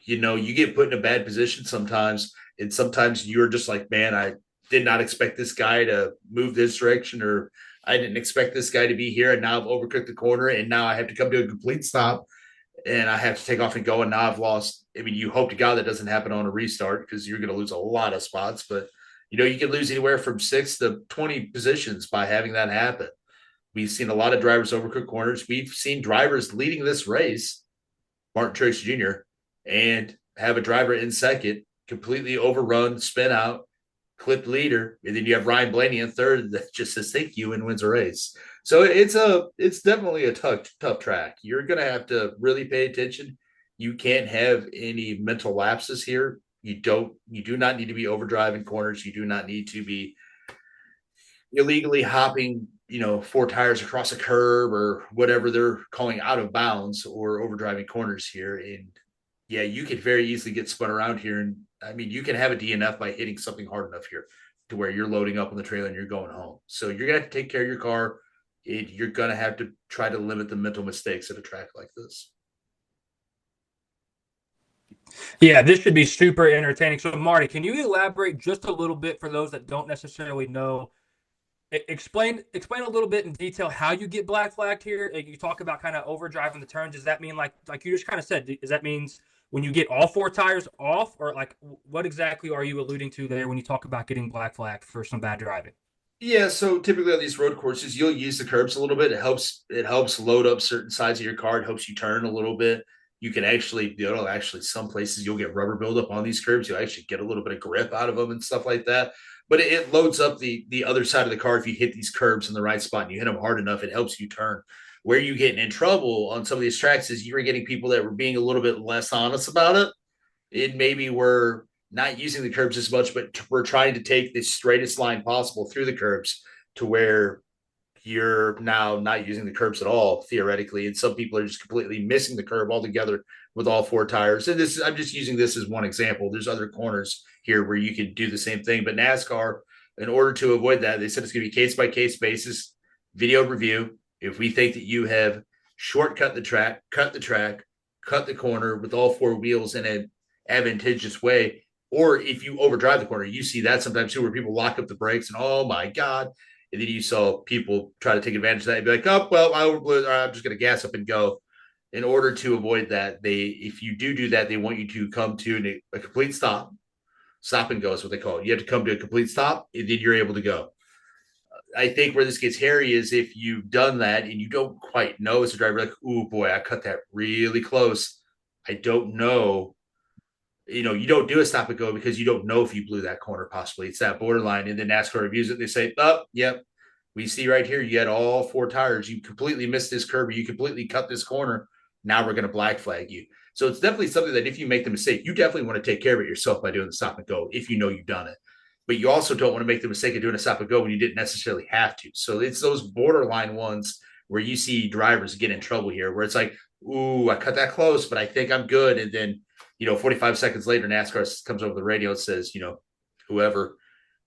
You get put in a bad position sometimes, and sometimes you're just like, man, I did not expect this guy to move this direction, or I didn't expect this guy to be here, and now I've overcooked the corner, and now I have to come to a complete stop and I have to take off and go, and now I've lost. I mean, you hope to God that doesn't happen on a restart because you're going to lose a lot of spots, but you can lose anywhere from 6 to 20 positions by having that happen. We've seen a lot of drivers overcook corners. We've seen drivers leading this race, Martin Truex Jr., and have a driver in second completely overrun, spin out, clip leader, and then you have Ryan Blaney in third that just says thank you and wins a race. So it's definitely a tough track. You're gonna have to really pay attention. You can't have any mental lapses here. You do not need to be overdriving corners. You do not need to be illegally hopping, 4 tires across a curb or whatever they're calling out of bounds or overdriving corners here. And yeah, you could very easily get spun around here. And I mean, you can have a DNF by hitting something hard enough here to where you're loading up on the trailer and you're going home. So you're going to have to take care of your car. You're going to have to try to limit the mental mistakes at a track like this. Yeah, this should be super entertaining. So, Marty, can you elaborate just a little bit for those that don't necessarily know? Explain a little bit in detail how you get black flagged here. You talk about kind of overdriving the turns. Does that mean like you just kind of said? Does that means when you get all 4 tires off, or like what exactly are you alluding to there when you talk about getting black flagged for some bad driving? Yeah, so typically on these road courses, you'll use the curbs a little bit. It helps load up certain sides of your car. It helps you turn a little bit. You can actually, some places you'll get rubber buildup on these curbs. You'll actually get a little bit of grip out of them and stuff like that. But it loads up the other side of the car if you hit these curbs in the right spot and you hit them hard enough. It helps you turn. Where you getting in trouble on some of these tracks is you were getting people that were being a little bit less honest about it. It maybe were not using the curbs as much, but we're trying to take the straightest line possible through the curbs to where you're now not using the curbs at all, theoretically. And some people are just completely missing the curb altogether with all 4 tires. And I'm just using this as one example. There's other corners here where you can do the same thing. But NASCAR, in order to avoid that, they said it's going to be case by case basis, video review. If we think that you have shortcut the track, cut the corner with all 4 wheels in an advantageous way, or if you overdrive the corner, you see that sometimes too, where people lock up the brakes and oh my God. And then you saw people try to take advantage of that and be like, oh, well, I overblew. I'm just going to gas up and go. In order to avoid that, if you do that, they want you to come to a complete stop. Stop and go is what they call it. You have to come to a complete stop, and then you're able to go. I think where this gets hairy is if you've done that and you don't quite know as a driver, like, oh boy, I cut that really close. I don't know. You don't do a stop and go because you don't know if you blew that corner possibly. It's that borderline. And then NASCAR reviews it. They say, oh, yep, we see right here, you had all 4 tires. You completely missed this curb. You completely cut this corner. Now we're going to black flag you. So it's definitely something that if you make the mistake, you definitely want to take care of it yourself by doing the stop and go if you know you've done it. But you also don't want to make the mistake of doing a stop and go when you didn't necessarily have to. So it's those borderline ones where you see drivers get in trouble here, where it's like, ooh, I cut that close, but I think I'm good. And then 45 seconds later, NASCAR comes over the radio and says, whoever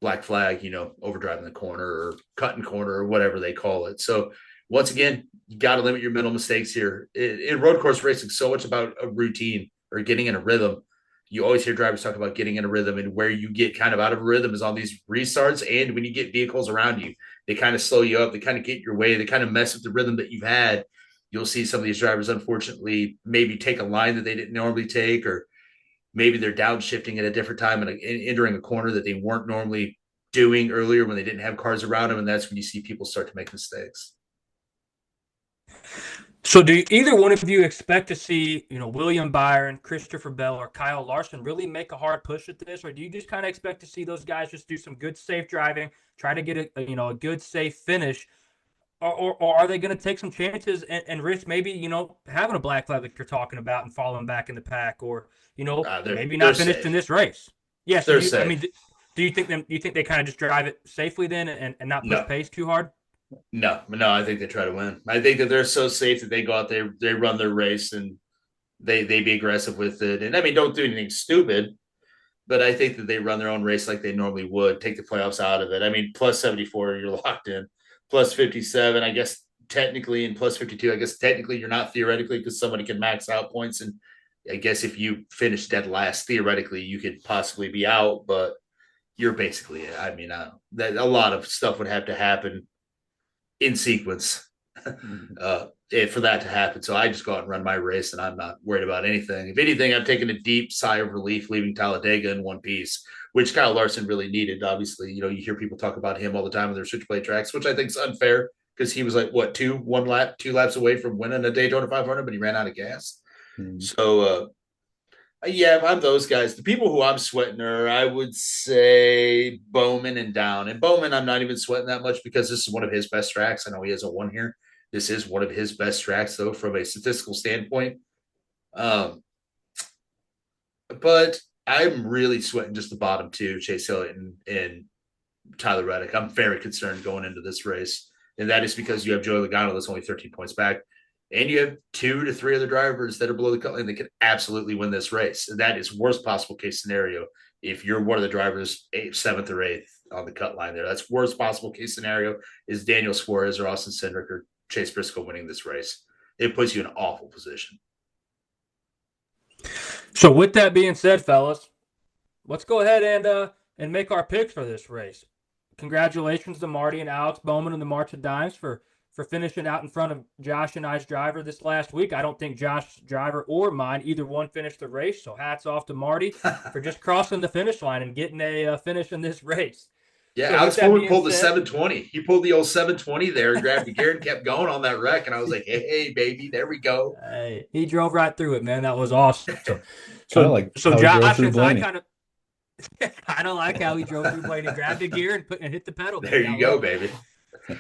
black flag, overdriving the corner or cutting corner or whatever they call it. So once again, you got to limit your mental mistakes here. In road course racing, so much about a routine or getting in a rhythm. You always hear drivers talk about getting in a rhythm, and where you get kind of out of a rhythm is on these restarts. And when you get vehicles around you, they kind of slow you up. They kind of get in your way. They kind of mess with the rhythm that you've had. You'll see some of these drivers, unfortunately, maybe take a line that they didn't normally take, or maybe they're downshifting at a different time and entering a corner that they weren't normally doing earlier when they didn't have cars around them. And that's when you see people start to make mistakes. So do either one of you expect to see, William Byron, Christopher Bell, or Kyle Larson really make a hard push at this? Or do you just kind of expect to see those guys just do some good, safe driving, try to get a good, safe finish? Or are they going to take some chances and risk maybe, having a black flag like you're talking about and falling back in the pack, or, maybe not finished in this race? Yes. They're safe. Do you think they kind of just drive it safely then and not push pace too hard? No, I think they try to win. I think that they're so safe that they go out there, they run their race, and they be aggressive with it. And I mean, don't do anything stupid, but I think that they run their own race like they normally would, take the playoffs out of it. I mean, plus 74, you're locked in. Plus 57, I guess technically, and plus 52, I guess technically you're not theoretically, because somebody can max out points. And I guess if you finish dead last, theoretically, you could possibly be out, but you're basically, I mean, that a lot of stuff would have to happen in sequence for that to happen. So I just go out and run my race, and I'm not worried about anything. If anything, I'm taking a deep sigh of relief leaving Talladega in one piece, which Kyle Larson really needed. Obviously, you hear people talk about him all the time on their switchblade tracks, which I think is unfair, because he was like, what, two laps away from winning a Daytona 500, but he ran out of gas. So, yeah, I'm those guys. The people who I'm sweating are, I would say, Bowman and Down. And Bowman, I'm not even sweating that much, because this is one of his best tracks. I know he hasn't won here. This is one of his best tracks, though, from a statistical standpoint. But I'm really sweating just the bottom two, Chase Elliott and Tyler Reddick. I'm very concerned going into this race. And that is because you have Joey Logano that's only 13 points back. And you have 2 to 3 other drivers that are below the cut line that can absolutely win this race. And that is worst possible case scenario if you're one of the drivers 7th or 8th on the cut line there. That's worst possible case scenario is Daniel Suarez or Austin Cindric or Chase Briscoe winning this race. It puts you in an awful position. So with that being said, fellas, let's go ahead and make our picks for this race. Congratulations to Marty and Alex Bowman and the March of Dimes for finishing out in front of Josh and I's driver this last week. I don't think Josh's driver or mine, either one, finished the race. So hats off to Marty for just crossing the finish line and getting a finish in this race. Yeah, Alex Bowman pulled the 720. He pulled the old 720 there, grabbed the gear and kept going on that wreck. And I was like, hey, baby, there we go. Hey, he drove right through it, man. That was awesome. So Josh and I kind of like how he drove through Blaney, grabbed the gear and hit the pedal. There you go, baby.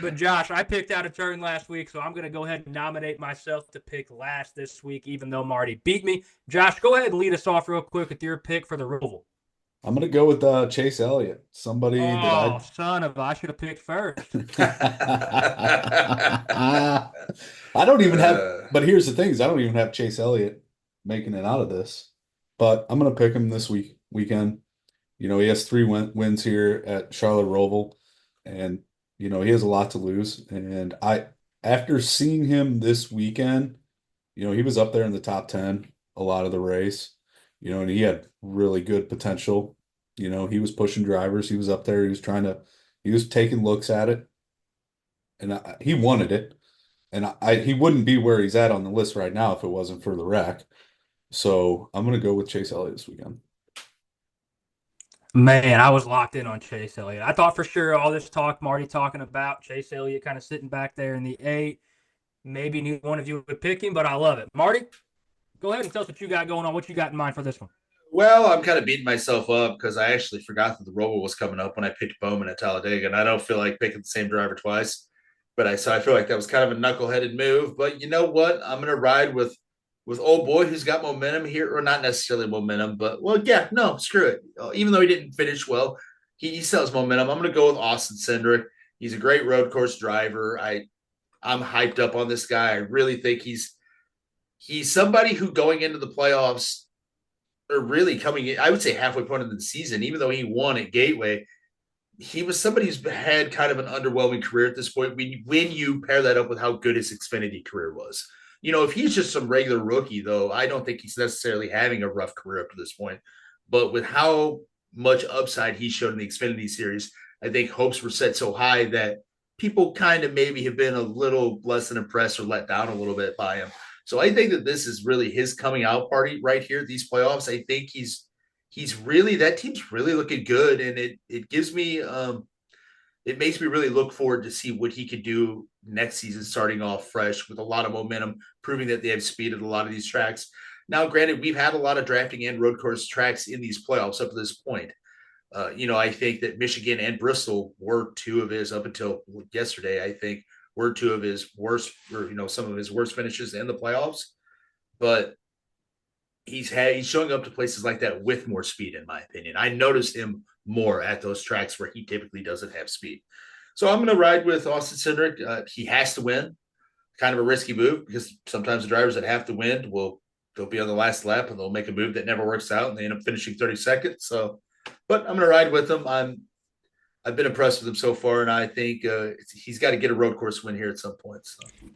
But Josh, I picked out a turn last week, so I'm going to go ahead and nominate myself to pick last this week, even though Marty beat me. Josh, go ahead and lead us off real quick with your pick for the Roval. I'm going to go with Chase Elliott. Somebody I should have picked first. I don't even have, but here's the thing is I don't even have Chase Elliott making it out of this, but I'm going to pick him this weekend. He has 3 wins here at Charlotte Roval, and he has a lot to lose. And after seeing him this weekend, he was up there in the top 10 a lot of the race, and he had really good potential. He was pushing drivers. He was up there. He was taking looks at it, and he wanted it. And he wouldn't be where he's at on the list right now if it wasn't for the wreck. So I'm going to go with Chase Elliott this weekend. Man, I was locked in on Chase Elliott. I thought for sure all this talk Marty talking about Chase Elliott kind of sitting back there in the 8. Maybe neither one of you would pick him, but I love it. Marty, go ahead and tell us what you got going on, what you got in mind for this one. Well, I'm kind of beating myself up because I actually forgot that the Roval was coming up when I picked Bowman at Talladega, and I don't feel like picking the same driver twice. So I feel like that was kind of a knuckleheaded move. But you know what? I'm going to ride with old boy who's got momentum here, or not necessarily momentum, but screw it. Even though he didn't finish well, he still has momentum. I'm going to go with Austin Cindric. He's a great road course driver. I'm hyped up on this guy. I really think he's somebody who going into the playoffs, or really coming in, I would say halfway point into the season, even though he won at Gateway, he was somebody who's had kind of an underwhelming career at this point when you pair that up with how good his Xfinity career was. If he's just some regular rookie, though, I don't think he's necessarily having a rough career up to this point. But with how much upside he showed in the Xfinity series, I think hopes were set so high that people kind of maybe have been a little less than impressed or let down a little bit by him. So I think that this is really his coming out party right here, these playoffs. I think he's really, that team's really looking good. And it gives me, it makes me really look forward to see what he could do next season, starting off fresh with a lot of momentum, proving that they have speed at a lot of these tracks. Now, granted, we've had a lot of drafting and road course tracks in these playoffs up to this point. I think that Michigan and Bristol were 2 of his, up until yesterday, I think, were 2 of his worst, or some of his worst finishes in the playoffs. But he's showing up to places like that with more speed, in my opinion. I noticed him more at those tracks where he typically doesn't have speed. So I'm going to ride with Austin Cindric. He has to win. Kind of a risky move because sometimes the drivers that have to win they'll be on the last lap and they'll make a move that never works out and they end up finishing 32nd. So, but I'm going to ride with him. I've been impressed with him so far, and I think he's got to get a road course win here at some point. So.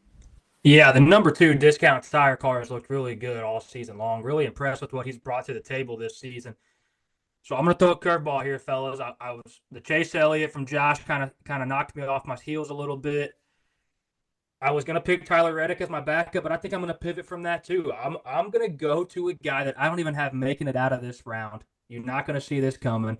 Yeah, the number 2 discount tire cars looked really good all season long. Really impressed with what he's brought to the table this season. So I'm going to throw a curveball here, fellas. I was the Chase Elliott from Josh kind of knocked me off my heels a little bit. I was going to pick Tyler Reddick as my backup, but I think I'm going to pivot from that too. I'm going to go to a guy that I don't even have making it out of this round. You're not going to see this coming.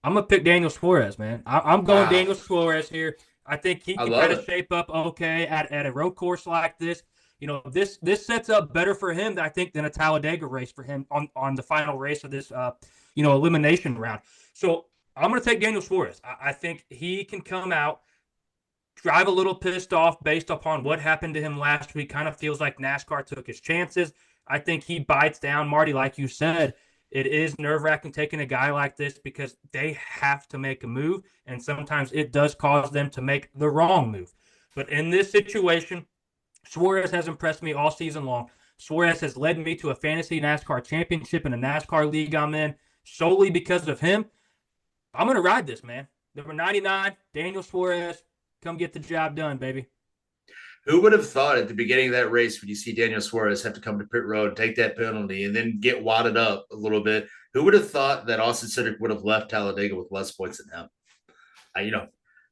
I'm going to pick Daniel Suarez, man. I'm going Daniel Suarez here. I think he can kind of shape up okay at a road course like this. You know, this sets up better for him, I think, than a Talladega race for him on the final race of this, elimination round. So I'm going to take Daniel Suarez. I think he can come out, drive a little pissed off based upon what happened to him last week. Kind of feels like NASCAR took his chances. I think he bites down. Marty, like you said, it is nerve-wracking taking a guy like this because they have to make a move, and sometimes it does cause them to make the wrong move. But in this situation, Suarez has impressed me all season long. Suarez has led me to a fantasy NASCAR championship in a NASCAR league I'm in solely because of him. I'm going to ride this, man. Number 99, Daniel Suarez. Come get the job done, baby. Who would have thought at the beginning of that race when you see Daniel Suarez have to come to pit road, take that penalty, and then get wadded up a little bit? Who would have thought that Austin Cindric would have left Talladega with less points than him?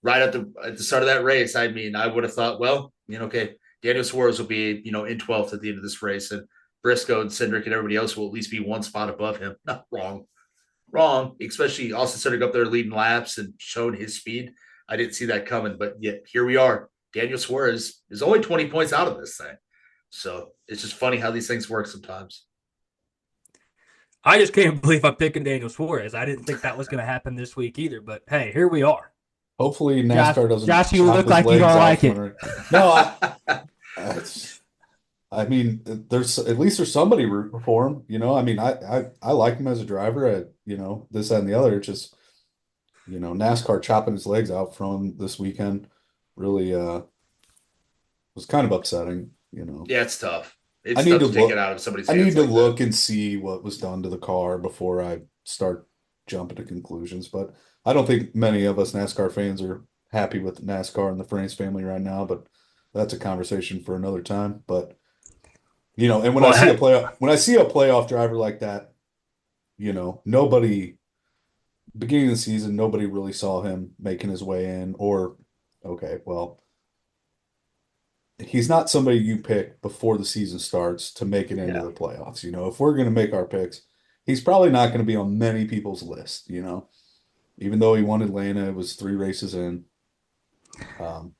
Right at the start of that race, I would have thought, well, okay, Daniel Suarez will be, in 12th at the end of this race, and Briscoe and Cindric and everybody else will at least be one spot above him. Not wrong, especially Austin Cindric up there leading laps and showing his speed. I didn't see that coming, but yet here we are. Daniel Suarez is only 20 points out of this thing. So it's just funny how these things work sometimes. I just can't believe I'm picking Daniel Suarez. I didn't think that was going to happen this week either, but hey, here we are. Hopefully NASCAR doesn't. Josh, you look like you don't like it. No, there's at least there's somebody rooting for him. I like him as a driver. This, that, and the other. It's just, NASCAR chopping his legs out from this weekend really was kind of upsetting. Yeah, it's tough. It's tough to take it out of somebody's hands. I need to look and see what was done to the car before I start jumping to conclusions. But I don't think many of us NASCAR fans are happy with NASCAR and the France family right now. But that's a conversation for another time. But and when I see a playoff driver like that, nobody. Beginning of the season, nobody really saw him making his way in, or okay, well, he's not somebody you pick before the season starts to make it into the playoffs. If we're going to make our picks, he's probably not going to be on many people's list. Even though he won Atlanta, it was 3 races in. Hell,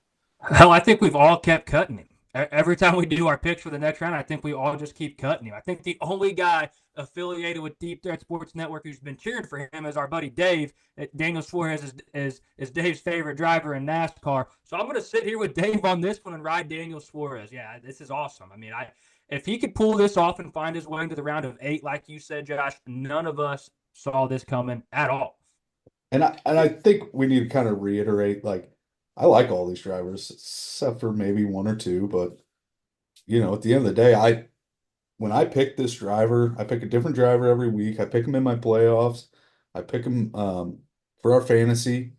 I think we've all kept cutting him. Every time we do our picks for the next round, I think we all just keep cutting him. I think the only guy affiliated with Deep Threat Sports Network who's been cheering for him is our buddy Dave. Daniel Suarez is Dave's favorite driver in NASCAR. So I'm going to sit here with Dave on this one and ride Daniel Suarez. Yeah, this is awesome. If he could pull this off and find his way into the round of 8, like you said, Josh, none of us saw this coming at all. And I think we need to kind of reiterate, I like all these drivers, except for maybe 1 or 2. But, at the end of the day, when I pick this driver, I pick a different driver every week. I pick him in my playoffs. I pick him for our fantasy,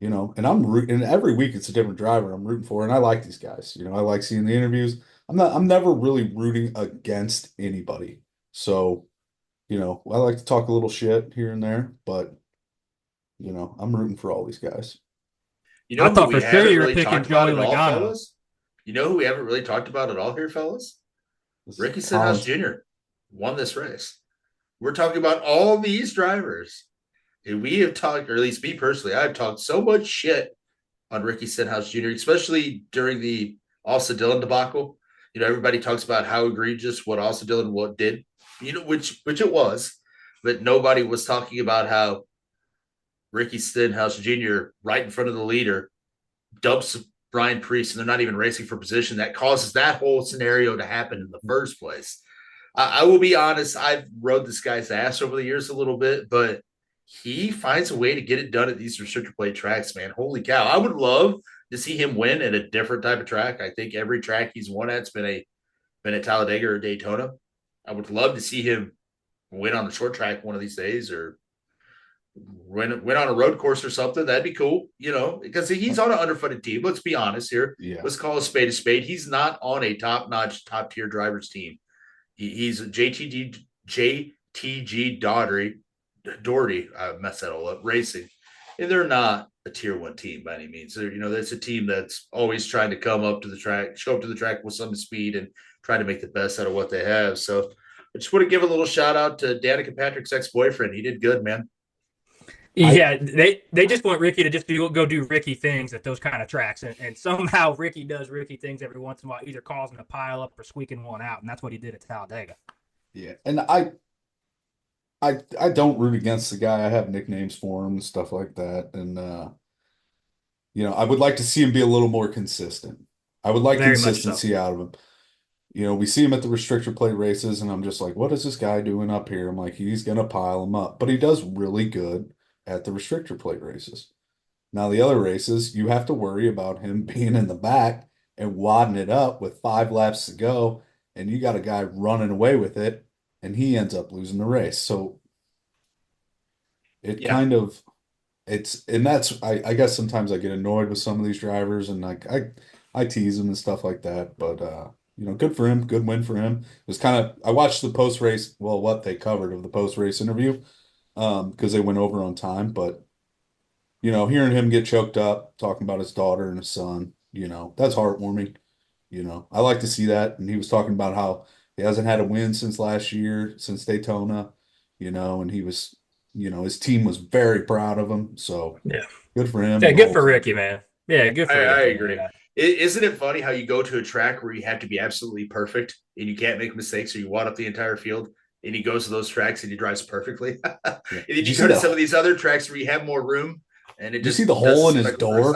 and I'm rooting. And every week it's a different driver I'm rooting for, and I like these guys. I like seeing the interviews. I'm never really rooting against anybody. So, I like to talk a little shit here and there, but, I'm rooting for all these guys. I thought for sure you were picking Joey Logano. You know who we haven't really talked about at all here, fellas? Ricky Stenhouse Jr. won this race. We're talking about all these drivers. And we have talked, or at least me personally, I've talked so much shit on Ricky Stenhouse Jr., especially during the Austin Dillon debacle. Everybody talks about how egregious what Austin Dillon did, which it was, but nobody was talking about how Ricky Stenhouse Jr. right in front of the leader dumps Brian Priest, and they're not even racing for position. That causes that whole scenario to happen in the first place. I will be honest. I've rode this guy's ass over the years a little bit, but he finds a way to get it done at these restrictor plate tracks, man. Holy cow. I would love to see him win at a different type of track. I think every track he's won at's been at Talladega or Daytona. I would love to see him win on a short track one of these days, or win on a road course or something. That'd be cool, because he's on an underfunded team. Let's be honest here. Yeah. Let's call a spade a spade. He's not on a top-notch, top-tier driver's team. He's a JTG Doherty, I messed that all up, racing. And they're not a tier 1 team by any means. That's a team that's always trying to come up to the track, show up to the track with some speed and try to make the best out of what they have. So I just want to give a little shout out to Danica Patrick's ex-boyfriend. He did good, man. Yeah, they just want Ricky to just go do Ricky things at those kind of tracks. And somehow Ricky does Ricky things every once in a while, either causing a pile up or squeaking one out. And that's what he did at Talladega. Yeah. And I don't root against the guy. I have nicknames for him and stuff like that. And, I would like to see him be a little more consistent. I would like Very much consistency so. out of him. We see him at the restrictor plate races, and I'm just like, what is this guy doing up here? I'm like, he's going to pile him up. But he does really good at the restrictor plate races. Now, the other races, you have to worry about him being in the back and wadding it up with 5 laps to go, and you got a guy running away with it, and he ends up losing the race. So it kind of and that's I guess sometimes I get annoyed with some of these drivers, and like I tease them and stuff like that. But good for him, good win for him. It was kind of, I watched the post race, what they covered of the post race interview, because they went over on time. But hearing him get choked up talking about his daughter and his son, that's heartwarming. I like to see that. And he was talking about how he hasn't had a win since last year, since Daytona, and he was, his team was very proud of him. So yeah, good for him. Yeah, good for Ricky, man. Yeah, good for Ricky. I agree. Yeah. Isn't it funny how you go to a track where you have to be absolutely perfect and you can't make mistakes, or you wad up the entire field, and he goes to those tracks and he drives perfectly? Yeah. And then you go to some of these other tracks where you have more room, and it just, you see the hole in his door?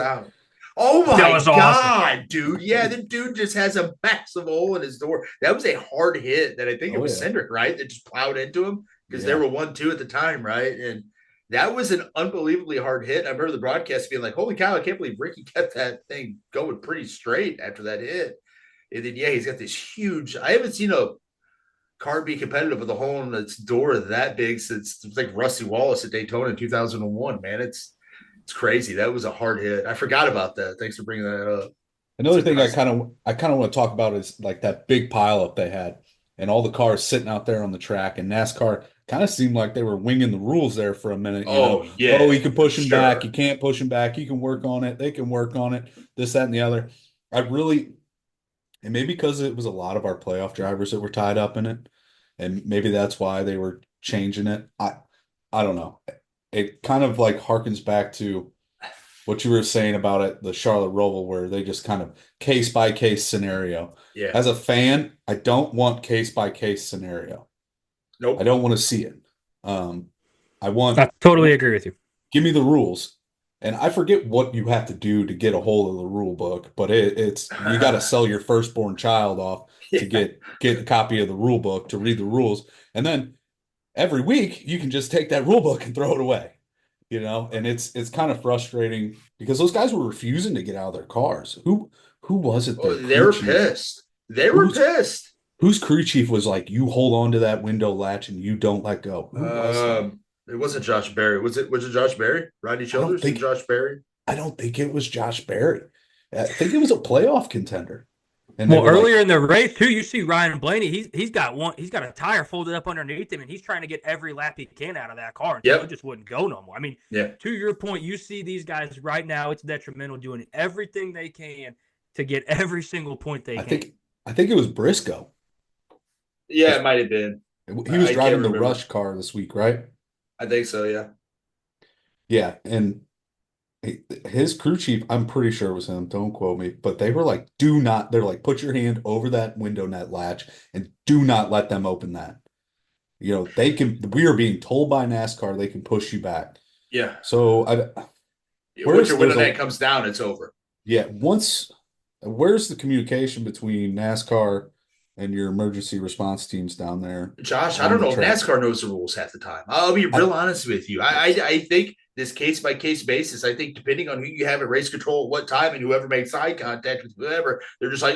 Oh my God, awesome. dude. Yeah, the dude just has a massive hole in his door. That was a hard hit that I think it was Cindric, right? That just plowed into him, because they were 1-2 at the time, right? And that was an unbelievably hard hit. I remember the broadcast being like, holy cow, I can't believe Ricky kept that thing going pretty straight after that hit. And then, he's got this huge – I haven't seen a car be competitive with a hole in its door that big since it was like Rusty Wallace at Daytona in 2001, man. It's crazy. That was a hard hit. I forgot about that. Thanks for bringing that up. Another thing I kind of want to talk about is like that big pileup they had and all the cars sitting out there on the track, and NASCAR kind of seemed like they were winging the rules there for a minute. Yeah. Oh, you can push him back. You can't push him back. You can work on it. They can work on it. This, that, and the other. And maybe because it was a lot of our playoff drivers that were tied up in it, and maybe that's why they were changing it. I don't know. It kind of like harkens back to what you were saying about it, the Charlotte Roval, where they just kind of case by case scenario. Yeah. As a fan, I don't want case by case scenario. Nope. I don't want to see it. I totally agree with you. Give me the rules. And I forget what you have to do to get a hold of the rule book, but it's you got to sell your firstborn child off to get a copy of the rule book to read the rules. And then every week you can just take that rule book and throw it away. And it's kind of frustrating because those guys were refusing to get out of their cars. Who was it? They were pissed. They were pissed. Whose crew chief was like, you hold on to that window latch and you don't let go? Who was that? It wasn't Josh Berry. Was it Josh Berry? Rodney Childers and Josh Berry? I don't think it was Josh Berry. I think it was a playoff contender. And earlier in the race too, you see Ryan Blaney. He's got a tire folded up underneath him, and he's trying to get every lap he can out of that car. And it just wouldn't go no more. I mean, to your point, you see these guys right now. It's detrimental, doing everything they can to get every single point they can. I think it was Briscoe. Yeah, it might have been. He was driving the Rush car this week, right? I think so, yeah. Yeah, and his crew chief, I'm pretty sure it was him, don't quote me, but they were like, they're like, put your hand over that window net latch and do not let them open that. We are being told by NASCAR they can push you back. Yeah. So once your window net comes down, it's over. Yeah. Where's the communication between NASCAR and your emergency response teams down there. Josh, I on don't the know if track. NASCAR knows the rules half the time. I'll be real honest with you. I think this case by case basis. I think depending on who you have at race control at what time and whoever makes eye contact with whoever, they're just like,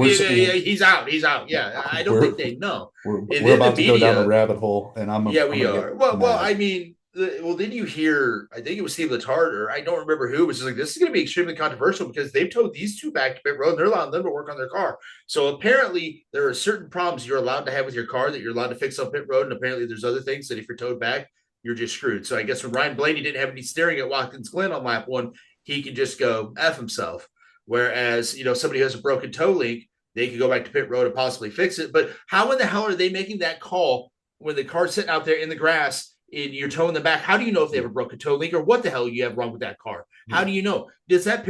he's out. Yeah, I don't think they know. We're about to go down a rabbit hole, and we are. Well, I mean, didn't you hear? I think it was Steve Letarte, or I don't remember who, was just like, this is going to be extremely controversial because they've towed these two back to pit road and they're allowing them to work on their car. So apparently there are certain problems you're allowed to have with your car that you're allowed to fix on pit road, and apparently there's other things that if you're towed back, you're just screwed. So I guess when Ryan Blaney didn't have any steering at Watkins Glen on lap 1, he could just go F himself. Whereas, somebody who has a broken toe link, they could go back to pit road and possibly fix it. But how in the hell are they making that call when the car's sitting out there in the grass and you're towing them back? How do you know if they have a broken toe link or what the hell you have wrong with that car? How do you know? Does that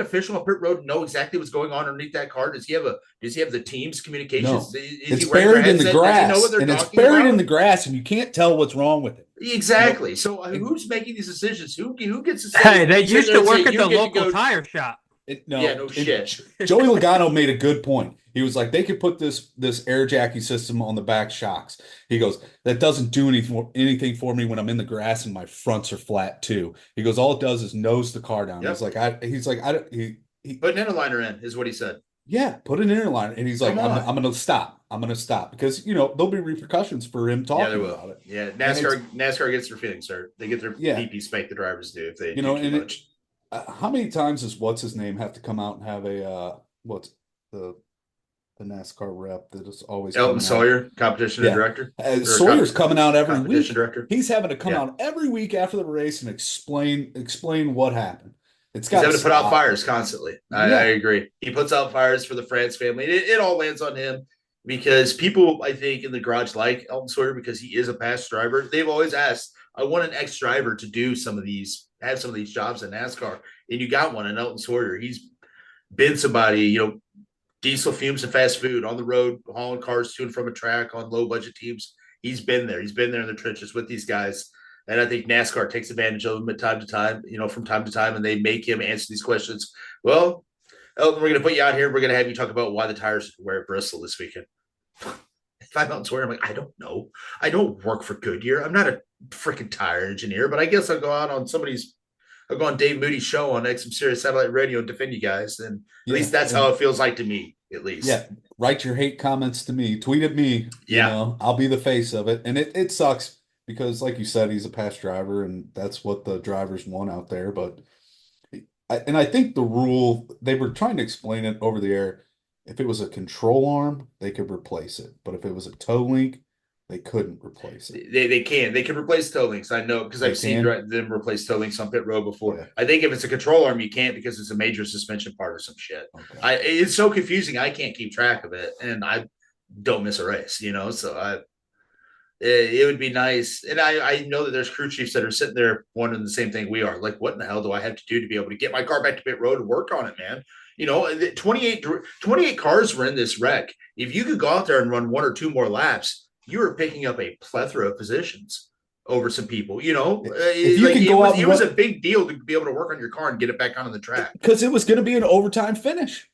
official on pit road know exactly what's going on underneath that car? Does he have the team's communications? No. It's buried in the grass, it's buried in the grass, and you can't tell what's wrong with it. Exactly. So who's making these decisions? Who gets to say? Hey, they used to work at the local tire shop. No shit. Joey Logano made a good point. He was like, they could put this air jackie system on the back shocks. He goes, that doesn't do anything for me when I'm in the grass and my fronts are flat too. He goes, all it does is nose the car down. Yep. He's like, put an interliner in is what he said. Yeah, put an interliner, and he's like, I'm going to stop. I'm going to stop because there'll be repercussions for him talking about it. Yeah, NASCAR gets their feelings hurt. They get their PP spanked. The drivers do if they do too much. How many times does what's his name have to come out and have a what's the NASCAR rep that is always Elton Sawyer, competition director? Sawyer's coming out every week. Director. He's having to come out every week after the race and explain what happened. He's having to put out fires constantly. I agree. He puts out fires for the France family. It all lands on him because people, I think, in the garage like Elton Sawyer because he is a past driver. They've always asked, I want an ex-driver to do have some of these jobs in NASCAR. And you got one in Elton Sawyer. He's been somebody, diesel fumes and fast food on the road, hauling cars to and from a track on low budget teams. He's been there. He's been there in the trenches with these guys. And I think NASCAR takes advantage of him from time to time, and they make him answer these questions. Well, Elton, we're going to put you out here. We're going to have you talk about why the tires wear at Bristol this weekend. If I'm Elton Sawyer, I'm like, I don't know. I don't work for Goodyear. I'm not a freaking tire engineer, but I guess I'll go on Dave Moody's show on XM Sirius Satellite Radio and defend you guys. And at least that's how it feels like to me, at least. Yeah. Write your hate comments to me. Tweet at me. Yeah. I'll be the face of it. And it sucks because, like you said, he's a past driver, and that's what the drivers want out there. But I think the rule, they were trying to explain it over the air. If it was a control arm, they could replace it. But if it was a toe link, they couldn't replace it. They can replace toe links. I know because I've seen them replace toe links on pit road before. Yeah. I think if it's a control arm, you can't because it's a major suspension part or some shit. Okay. It's so confusing. I can't keep track of it, and I don't miss a race. So it would be nice. And I know that there's crew chiefs that are sitting there wondering the same thing we are. Like, what in the hell do I have to do to be able to get my car back to pit road and work on it, man? 28 cars were in this wreck. If you could go out there and run one or two more laps, you were picking up a plethora of positions over some people. It was a big deal to be able to work on your car and get it back onto the track because it was going to be an overtime finish.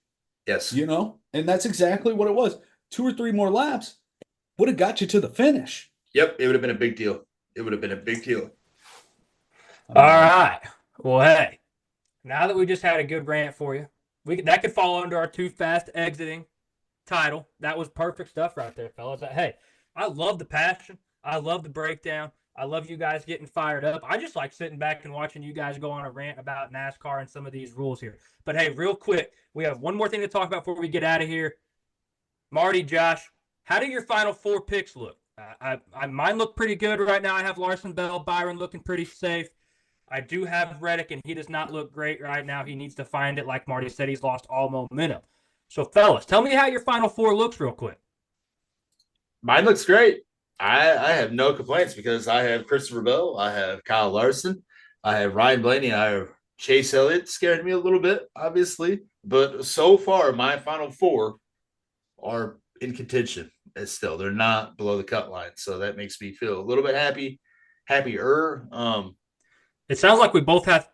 Yes, and that's exactly what it was. 2 or 3 more laps would have got you to the finish. Yep, it would have been a big deal. All right. Well, hey, now that we just had a good rant for you, that could fall under our too fast exiting title. That was perfect stuff right there, fellas. Hey, I love the passion. I love the breakdown. I love you guys getting fired up. I just like sitting back and watching you guys go on a rant about NASCAR and some of these rules here. But hey, real quick, we have one more thing to talk about before we get out of here. Marty, Josh, how do your final 4 picks look? Mine look pretty good right now. I have Larson, Bell, Byron looking pretty safe. I do have Reddick, and he does not look great right now. He needs to find it. Like Marty said, he's lost all momentum. So, fellas, tell me how your final 4 looks real quick. Mine looks great. I have no complaints because I have Christopher Bell. I have Kyle Larson. I have Ryan Blaney. I have Chase Elliott. Scared me a little bit, obviously. But so far, my final 4 are in contention. Still, they're not below the cut line. So that makes me feel a little bit happier. It sounds like we both have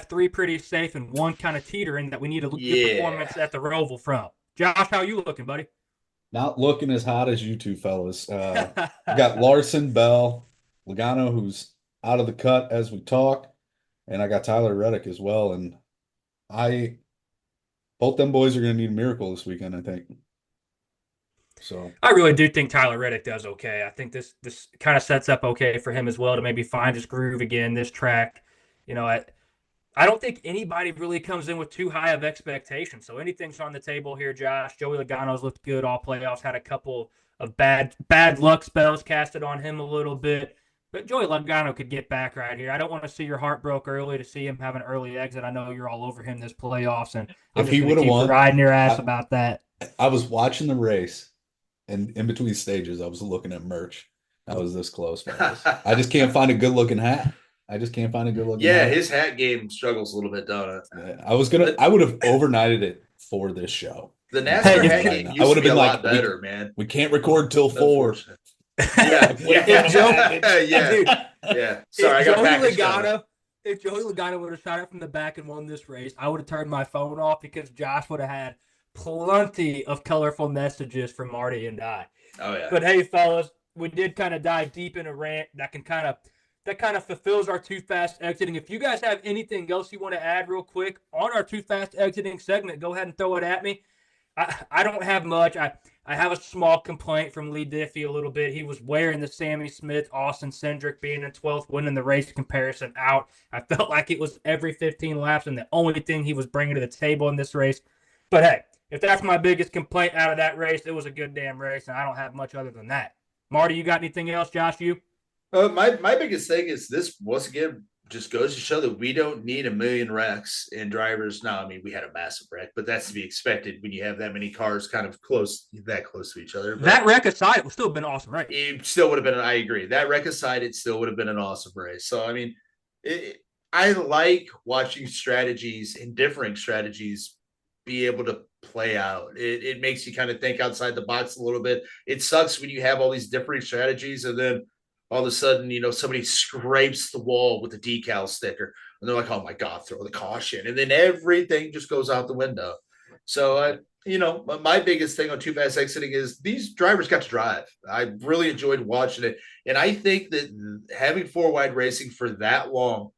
3 pretty safe and 1 kind of teetering that we need to look at performance at the Roval from. Josh, how you looking, buddy? Not looking as hot as you two fellas. We got Larson, Bell, Logano, who's out of the cut as we talk, and I got Tyler Reddick as well. And both them boys are going to need a miracle this weekend, I think. So I really do think Tyler Reddick does okay. I think this kind of sets up okay for him as well to maybe find his groove again this track. I don't think anybody really comes in with too high of expectations. So anything's on the table here, Josh. Joey Logano's looked good all playoffs, had a couple of bad luck spells casted on him a little bit. But Joey Logano could get back right here. I don't want to see your heart broke early to see him have an early exit. I know you're all over him this playoffs, and if he would have won, riding your ass about that. I was watching the race, and in between stages, I was looking at merch. I was this close, man. I just can't find a good looking hat. Yeah, his hat game struggles a little bit, don't it? Yeah, I would have overnighted it for this show. The NASCAR hat game used to be a lot better, man. We can't record till 4. Yeah. Sorry, I got Logano. If Joey Logano would have shot it from the back and won this race, I would have turned my phone off because Josh would have had plenty of colorful messages from Marty and I. Oh yeah. But hey, fellas, we did kind of dive deep in a rant that kind of fulfills our too fast exiting. If you guys have anything else you want to add real quick on our too fast exiting segment, go ahead and throw it at me. I don't have much. I have a small complaint from Lee Diffie a little bit. He was wearing the Sammy Smith, Austin Cindric being in 12th, winning the race comparison out. I felt like it was every 15 laps and the only thing he was bringing to the table in this race. But hey, if that's my biggest complaint out of that race, it was a good damn race, and I don't have much other than that. Marty, you got anything else? Josh, you? My biggest thing is this, once again, just goes to show that we don't need a million wrecks in drivers. Now, I mean, we had a massive wreck, but that's to be expected when you have that many cars kind of that close to each other. But that wreck aside, it would still have been an awesome race. It still would have been, I agree. That wreck aside, it still would have been an awesome race. So, I mean, I like watching strategies and differing strategies be able to play out. It makes you kind of think outside the box a little bit. It sucks when you have all these differing strategies and then all of a sudden, somebody scrapes the wall with a decal sticker and they're like, oh my God, throw the caution. And then everything just goes out the window. So, my biggest thing on too fast exiting is these drivers got to drive. I really enjoyed watching it. And I think that having 4-wide racing for that long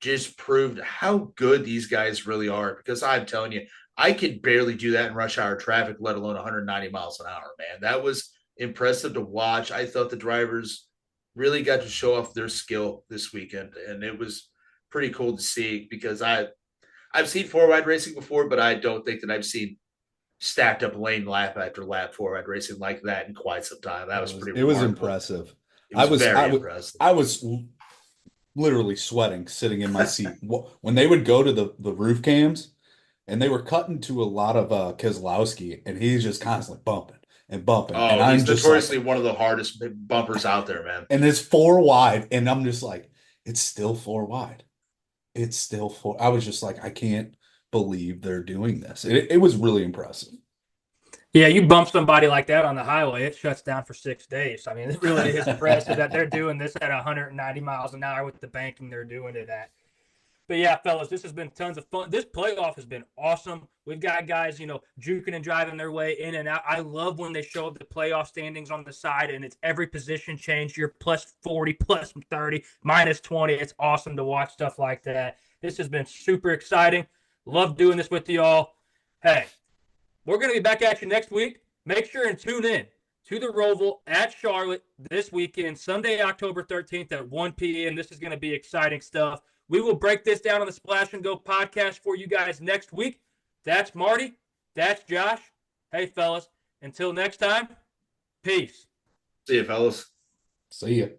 just proved how good these guys really are, because I'm telling you, I could barely do that in rush hour traffic, let alone 190 miles an hour, man. That was impressive to watch. I thought the drivers really got to show off their skill this weekend, and it was pretty cool to see, because I've seen 4-wide racing before, but I don't think that I've seen stacked up lane lap after lap 4-wide racing like that in quite some time. That was pretty. It was impressive. It was very impressive. I was literally sweating sitting in my seat when they would go to the roof cams, and they were cutting to a lot of Keselowski, and he's just constantly bumping and bumping. Oh, and he's notoriously one of the hardest bumpers out there, man. And it's 4 wide, and I'm just like, it's still 4 wide. It's still 4. I was just like, I can't believe they're doing this. It was really impressive. Yeah, you bump somebody like that on the highway, it shuts down for 6 days. I mean, it really is impressive that they're doing this at 190 miles an hour with the banking they're doing it at. But yeah, fellas, this has been tons of fun. This playoff has been awesome. We've got guys, juking and driving their way in and out. I love when they show up the playoff standings on the side and it's every position change. You're plus 40, plus 30, minus 20. It's awesome to watch stuff like that. This has been super exciting. Love doing this with y'all. Hey, we're going to be back at you next week. Make sure and tune in to the Roval at Charlotte this weekend, Sunday, October 13th at 1 p.m. This is going to be exciting stuff. We will break this down on the Splash and Go podcast for you guys next week. That's Marty. That's Josh. Hey, fellas. Until next time, peace. See you, fellas. See you.